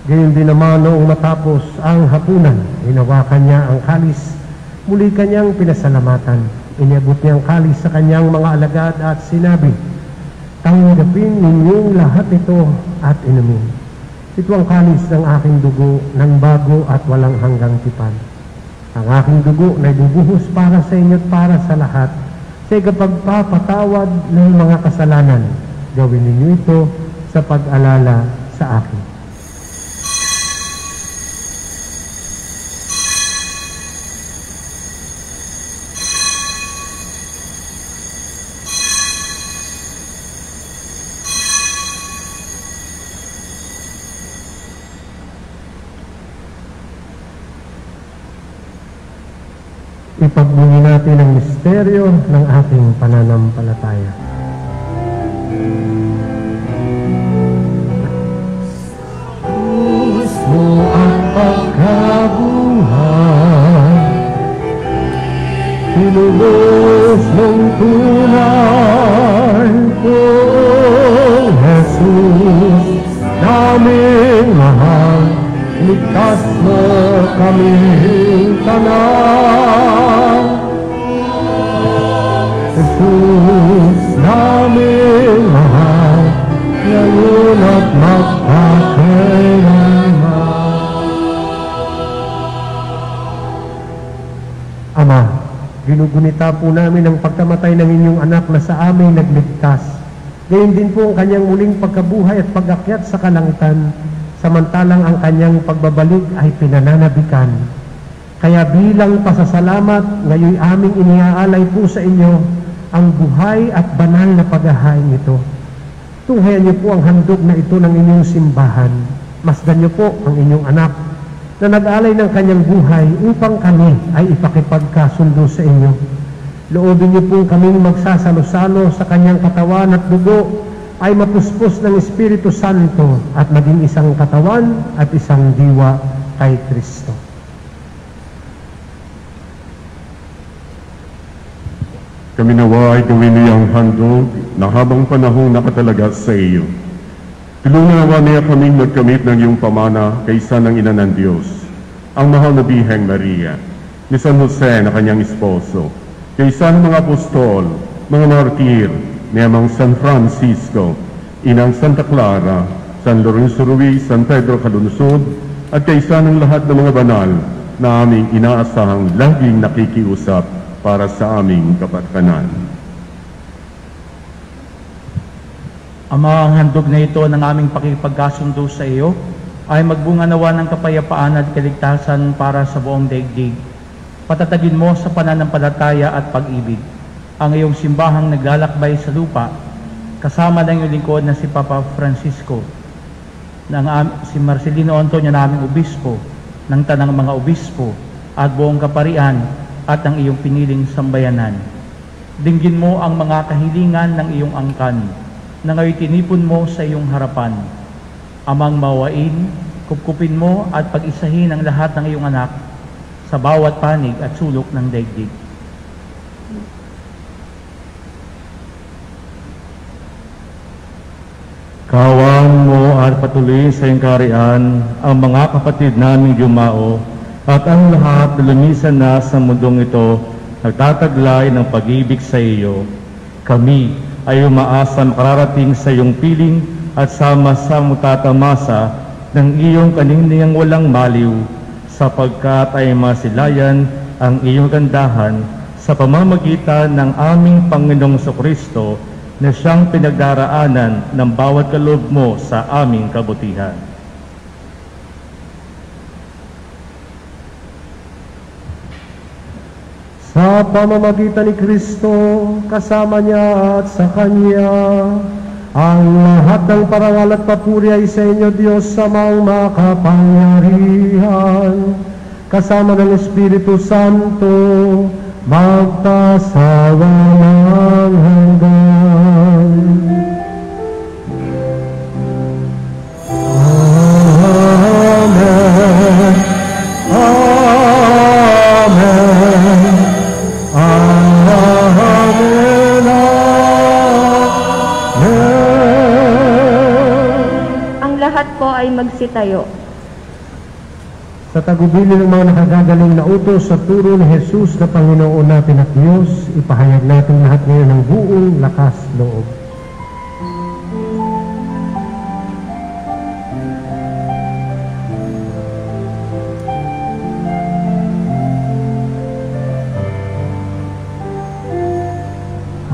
Gayon din naman noong matapos ang hapunan, hinawakan niya ang kalis, muli kanyang pinasalamatan. Iniabot niya ang kalis sa kanyang mga alagad at sinabi, "Tanggapin ninyong lahat ito at inumin. Ito ang kalis ng aking dugo ng bago at walang hanggang tipan. Ang aking dugo na ibubuhos para sa inyo at para sa lahat sa ikapagpapatawad ng mga kasalanan. Gawin ninyo ito sa pag-alala sa akin." Ipagbunyi natin ang misteryo ng ating pananampalataya. Gusto ang pagkabuhay, tinubos mong tunay po, Jesus, naming mahal, ligtas mo kaming tanan. Jesus, naming mahal, ngayon at magpakailanman. Ama, ginugunita po namin ang pagkamatay ng inyong anak na sa aming nagligtas. Gayon din po ang kanyang muling pagkabuhay at pag-akyat sa kalangitan, samantalang ang kanyang pagbabalik ay pinananabikan. Kaya bilang pasasalamat, ngayon aming iniaalay po sa inyo ang buhay at banal na paghahain ito. Tunghayan niyo po ang handog na ito ng inyong simbahan. Masdan niyo po ang inyong anak na nag-alay ng kanyang buhay upang kami ay ipakipagkasundo sa inyo. Loobin niyo po kaming magsasalo-salo sa kanyang katawan at dugo ay mapuspos ng Espiritu Santo at maging isang katawan at isang diwa kay Kristo. Kami nawa ay gawin niyang handog na habang panahong nakatalaga sa iyo. Tulungan nawa niya kaming magkamit ng iyong pamana kaysa ng Ina ng Diyos, ang mahal na Biheng Maria, ni San Jose na kanyang esposo, kaysa ng mga apostol, mga martir, ni Amang San Francisco, Inang Santa Clara, San Lorenzo Ruiz, San Pedro Calunsod, at kaysa ng lahat ng mga banal na aming inaasahang laging nakikiusap para sa aming kapatanan. Ama, ang handog na ito ng aming pakipagkasundo sa iyo ay magbunga nawa ng kapayapaan at kaligtasan para sa buong daigdig. Patatagin mo sa pananampalataya at pag-ibig ang iyong simbahang naglalakbay sa lupa, kasama ng iyong lingkod na si Papa Francisco, si Marcelino Antonio naming obispo, ng tanang mga obispo, at buong kaparian, at ang iyong piniling sambayanan. Dinggin mo ang mga kahilingan ng iyong angkan, na ngayon tinipon mo sa iyong harapan. Amang mawain, kupkupin mo at pag-isahin ang lahat ng iyong anak sa bawat panig at sulok ng daigdig. patuloyin sa iyong kaharian ang mga kapatid naming yumao at ang lahat na lumisan na sa mundong ito nagtataglay ng pag-ibig sa iyo. Kami ay umaasa makararating sa iyong piling at sama-sama tatamasa ng iyong kaniniyang walang maliw, sapagkat ay masilayan ang iyong gandahan sa pamamagitan ng aming Panginoong Kristo na siyang pinagdaraanan ng bawat kaloob mo sa aming kabutihan. Sa pamamagitan ni Kristo, kasama niya at sa Kanya, ang lahat ng parangal at papuri ay sa inyo, Diyos, samang makapangyarihan, kasama ng Espiritu Santo, magpasawalang hanggan. Amen. Amen. Amen. Ang lahat po ay magsitayo. Sa tagubili ng mga nakagagaling na utos sa turo ni Jesus na Panginoon natin at Diyos, ipahayag natin lahat ngayon ng buong lakas loob.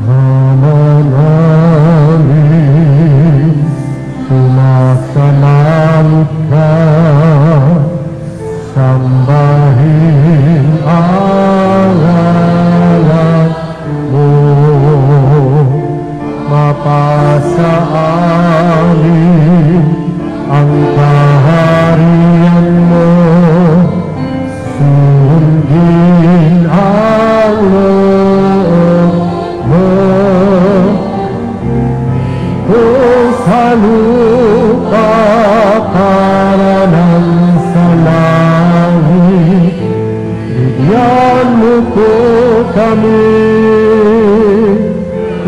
Ama namin, sumasalangit ka, sambahin ang ngalan mo, mapasa amin ang kaharian mo, sundin ang loob mo, kung sa lupa para ng langit, bigyan mo po kami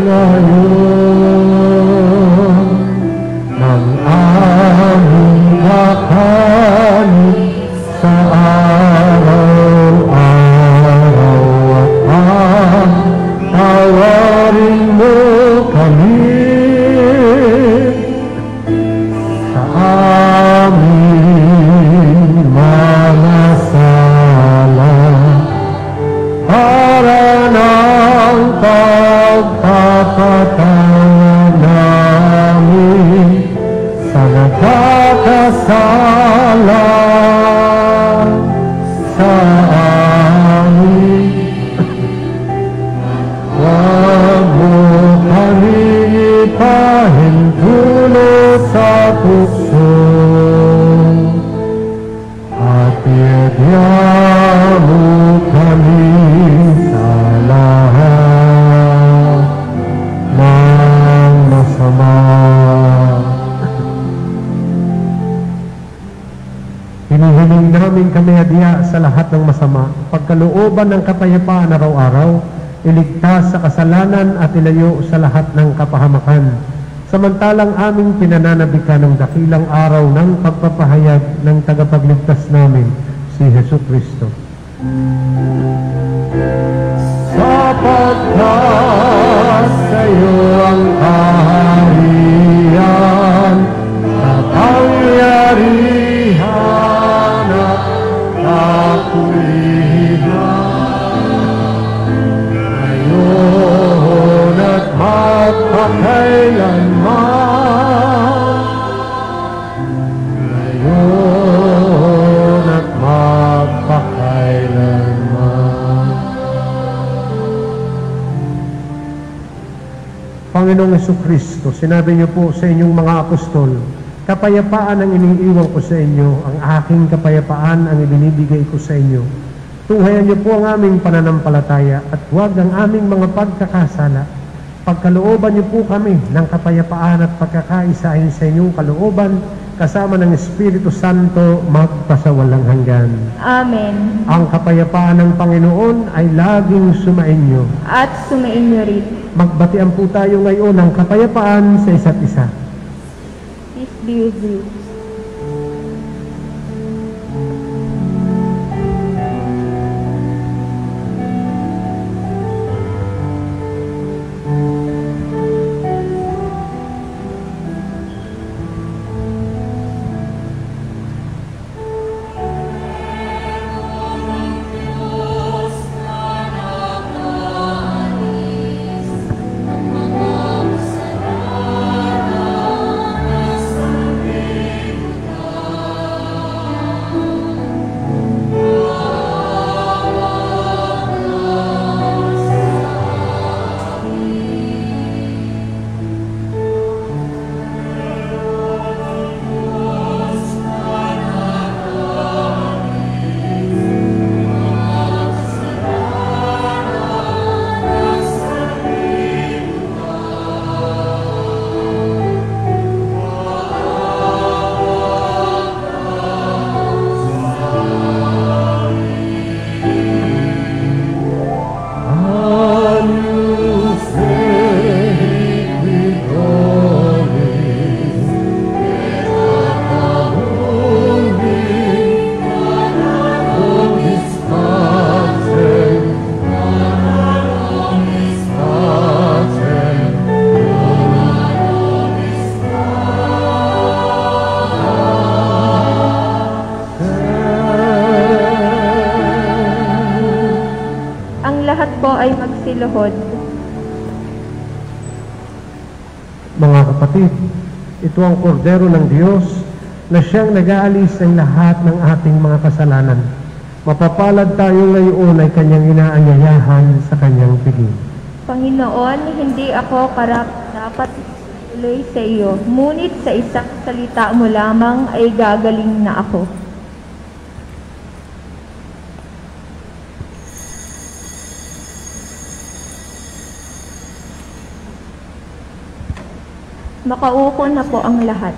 ngayon ng aming kakanin sa araw-araw, at tawarin mo kami sa aming mga sala, para ng pagpapatawad namin sa nagkakasala sa amin. Huwag mo kami ipahintulot sa tukso, at bigyan mo kami sa lahat ng masama. Hinihiling namin kami adya sa lahat ng masama, pagkalooban ng kapayapaan araw-araw, iligtas sa kasalanan at ilayo sa lahat ng kapahamakan, samantalang aming pinananabikan ng dakilang araw ng pagpapahayag ng tagapagligtas namin, si Jesucristo. Sapagkat sa iyo ang kaharian, kapangyarihan at kapulihan, ngayon at magpakailanman, ngayon at magpakailanman. Panginoong Jesucristo, sinabi niyo po sa inyong mga apostol, kapayapaan ang iniiwan ko sa inyo, ang aking kapayapaan ang ibinibigay ko sa inyo. Tunghayan niyo po ang aming pananampalataya at huwag ang aming mga pagkakasala. Pagkalooban niyo po kami ng kapayapaan at pagkakaisa ayon sa inyong kalooban, kasama ng Espiritu Santo, magpasawalang hanggan. Amen. Ang kapayapaan ng Panginoon ay laging sumainyo. At sumainyo rin. Magbatian po tayo ngayon ng kapayapaan sa isa't isa. Peace be with you. po ay magsiluhod. Mga kapatid, ito ang kordero ng Diyos na siyang nag-aalis ng lahat ng ating mga kasalanan. Mapapalad tayo ngayon ay kanyang inaanyayahan sa kanyang piging. Panginoon, hindi ako dapat tuloy sa iyo, ngunit sa isang salita mo lamang ay gagaling na ako. Makaupo na po ang lahat.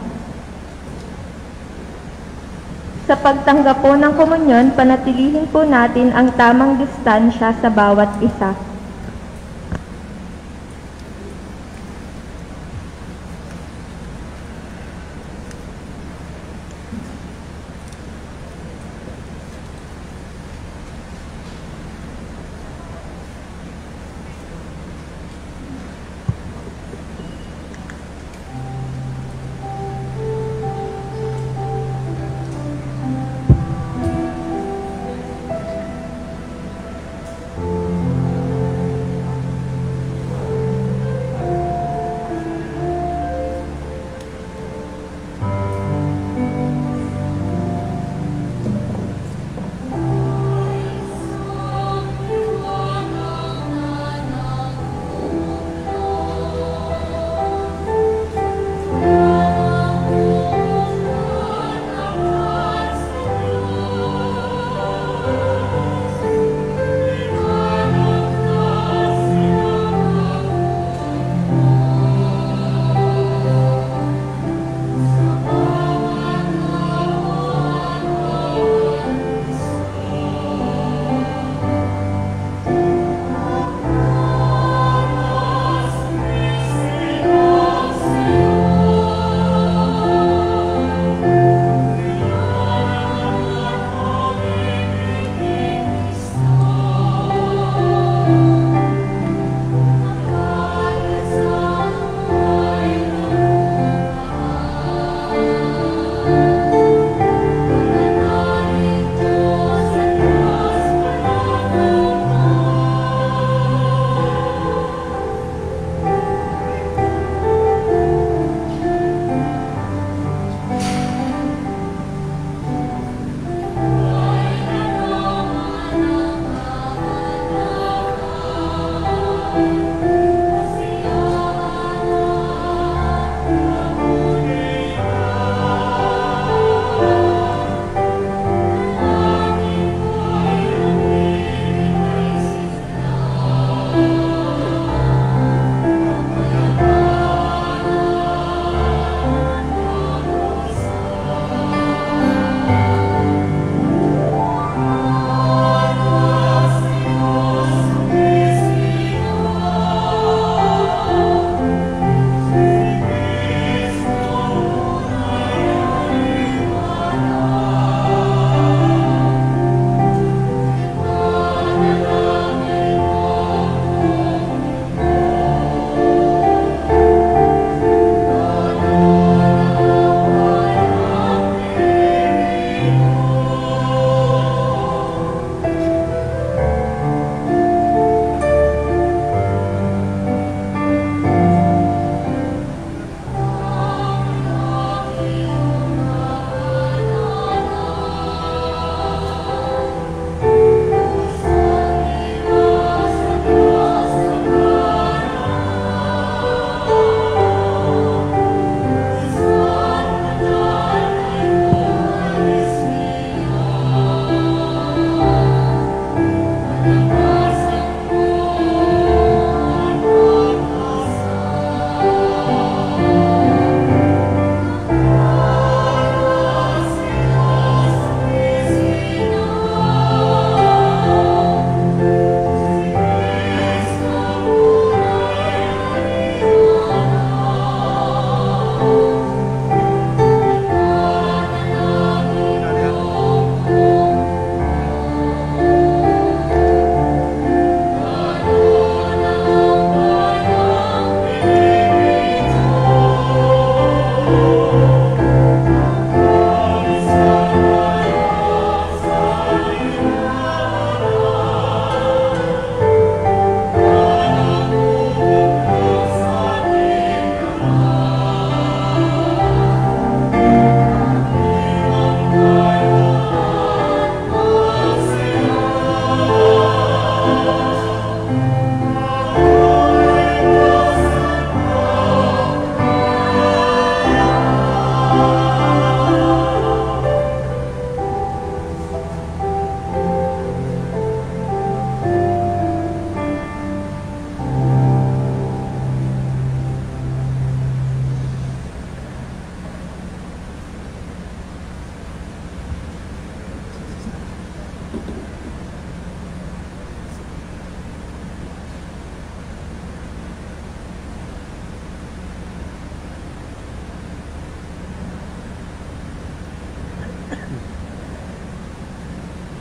Sa pagtanggap po ng komunyon, panatilihin po natin ang tamang distansya sa bawat isa.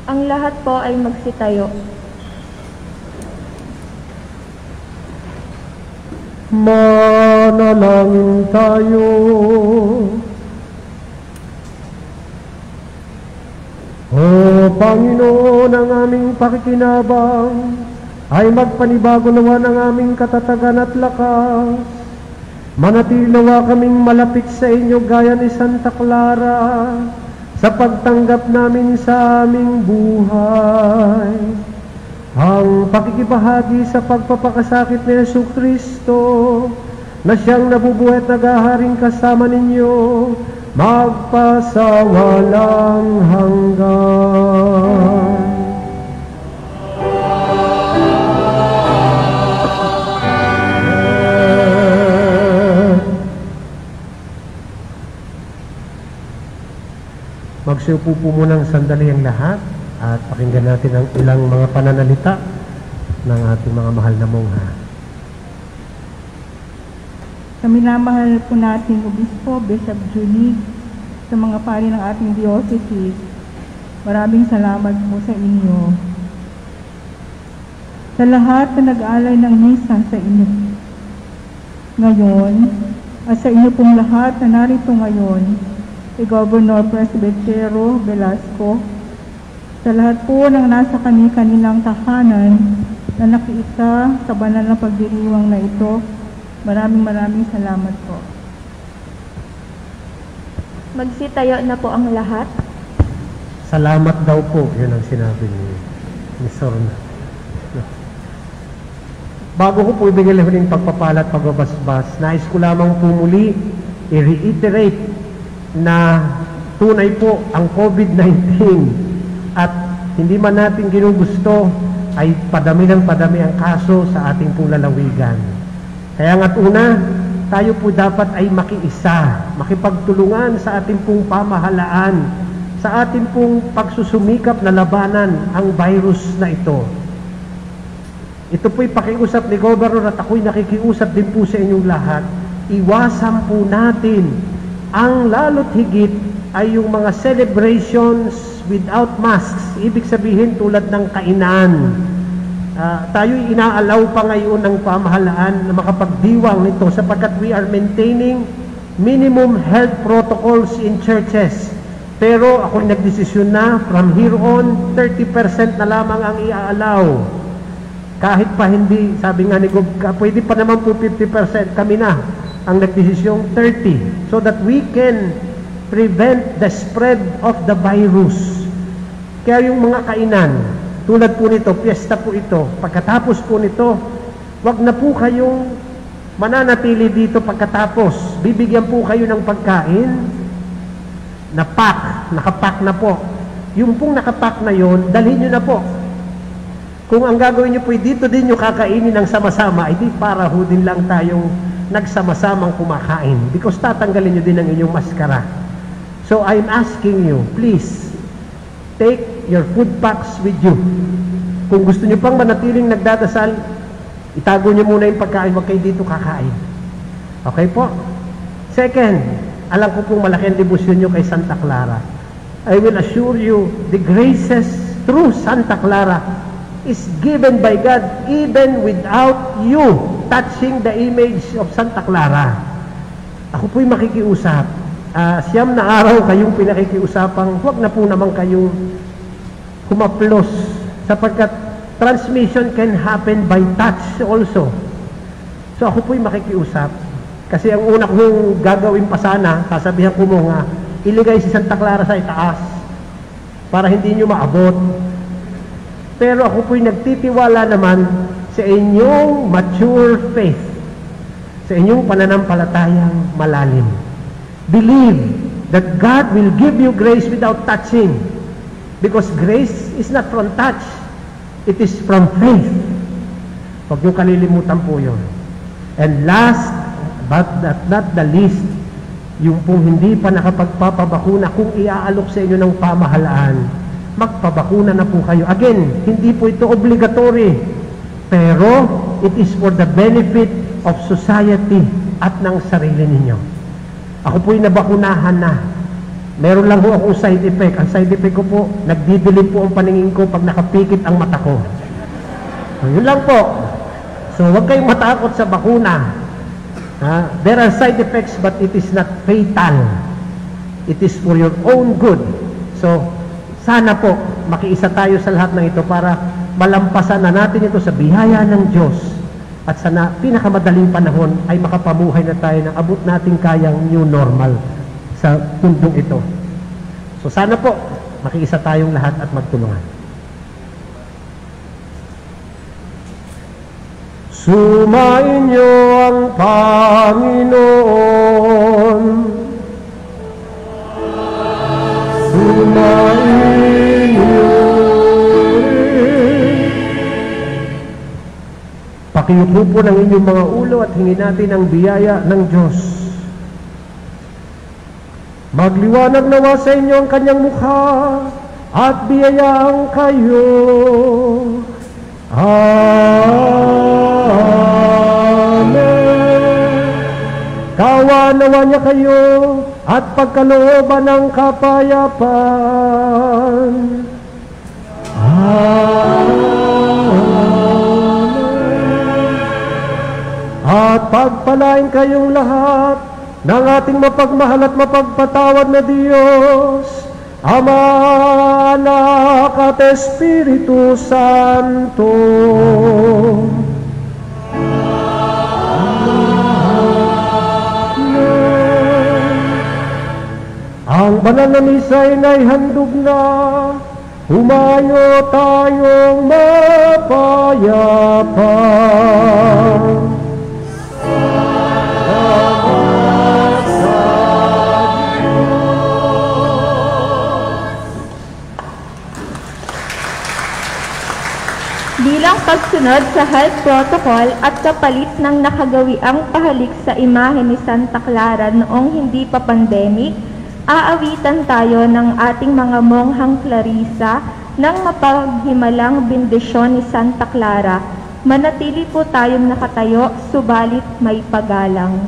Ang lahat po ay magsitayo. Manalangin tayo. O Panginoon, ang aming pakikinabang ay magpanibago nawa ng aming katatagan at lakas. Manatili nawa kaming malapit sa inyo gaya ni Santa Clara sa pagtanggap namin sa aming buhay. Ang pakikibahagi sa pagpapakasakit ni Jesucristo na siyang nabubuhay at naghaharing kasama ninyo magpasawalang hanggan. Magsiupo po muna ng sandali ang lahat at pakinggan natin ang ilang mga pananalita ng ating mga mahal na mongha. Kami namahal po nating Obispo, Bishop Junig, sa mga pari ng ating diocese. Maraming salamat po sa inyo. Sa lahat na nag-alay ng misa sa inyo ngayon, at sa inyo pong lahat na narito ngayon, Governor Presbytero Velasco, sa lahat po ng nasa kanilang tahanan na nakiisa sa banal na pagdiriwang na ito, maraming salamat po. Magsitayo na po ang lahat. Salamat daw po, yun ang sinabi ni Sorna. Bago ko po ibigay lang yung pagpapala at pagbabasbas, nais ko lamang po muli i-reiterate na tunay po ang COVID-19 at hindi man natin ginugusto ay padami ng padami ang kaso sa ating pong lalawigan. Kaya nga't una, tayo po dapat ay makiisa, makipagtulungan sa ating pong pamahalaan, sa ating pong pagsusumikap na labanan ang virus na ito. Ito po'y pakiusap ni Governor at ako'y nakikiusap din po sa inyong lahat. Iwasan po natin ang lalo't higit ay yung mga celebrations without masks. Ibig sabihin tulad ng kainan. Tayo'y inaalaw pa ngayon ng pamahalaan na makapagdiwang nito sapagkat we are maintaining minimum health protocols in churches. Pero ako'y nagdesisyon na from here on, 30% na lamang ang iaalaw. Kahit pa hindi, sabi nga ni Gob, pwede pa naman po 50%, kami na ang nagdesisyong 30 so that we can prevent the spread of the virus. Kaya yung mga kainan, tulad po nito, piyesta po ito, pagkatapos po nito, wag na po kayong mananatili dito pagkatapos. Bibigyan po kayo ng pagkain na nakapack na po. Yung pong nakapack na yon, dalhin nyo na po. Kung ang gagawin nyo po, dito din nyo kakainin ng sama-sama, hindi para ho din lang tayong nagsama-samang kumakain because tatanggalin nyo din ang inyong maskara. So I'm asking you, please, take your food packs with you. Kung gusto nyo pang manatiling nagdadasal, itago nyo muna yung pagkain, wag kayo dito kakain. Okay po? Second, alam ko pong malaki ang debosyon nyo kay Santa Clara. I will assure you, the graces through Santa Clara is given by God even without you touching the image of Santa Clara. Ako po'y makikiusap. Siyam na araw kayong pinakikiusapang huwag na po naman kayong humaplos sapagkat transmission can happen by touch also. So ako po'y makikiusap kasi ang una kong gagawin pa sana, sasabihan ko mo nga, iligay si Santa Clara sa itaas para hindi nyo maabot. Pero ako po'y nagtitiwala naman sa inyong mature faith, sa inyong pananampalatayang malalim. Believe that God will give you grace without touching. Because grace is not from touch. It is from faith. Huwag niyo kalilimutan po yun. And last, but not the least, yung pong hindi pa nakapagpapabakuna, kung iaalok sa inyo ng pamahalaan, magpabakuna na po kayo. Again, hindi po ito obligatory. Pero, it is for the benefit of society at ng sarili ninyo. Ako po'y nabakunahan na. Meron lang ho akong side effect. Ang side effect ko po, nagdidilim po ang paningin ko pag nakapikit ang mata ko. Yun lang po. So, huwag kayong matakot sa bakuna. There are side effects but it is not fatal. It is for your own good. So, sana po makiisa tayo sa lahat ng ito para malampasan na natin ito sa biyaya ng Diyos. At sa pinakamadaling panahon ay makapamuhay na tayo ng abot nating kayang new normal sa mundong ito. So sana po makiisa tayong lahat at magtulungan. Sumain niyo ang Panginoon. Sumain niyo. Pakiupo po ng inyong mga ulo at hingin natin ang biyaya ng Diyos. Magliwanag nawa sa inyo ang kanyang mukha at biyayaan kayo. Amen. Kawanawa niya kayo at pagkalooban ng kapayapaan. At pagpalain kayong lahat ng ating mapagmahal at mapagpatawad na Diyos, Ama, Anak at Espiritu Santo. Amen. Ang banal na misa ay handog na. Humayo tayong mapayapa. Bilang pagsunod sa health protocol at kapalit ng nakagawiang pahalik sa imahe ni Santa Clara noong hindi pa pandemic, aawitan tayo ng ating mga monghang Clarissa ng mapaghimalang bendisyon ni Santa Clara. Manatili po tayong nakatayo, subalit may pagalang.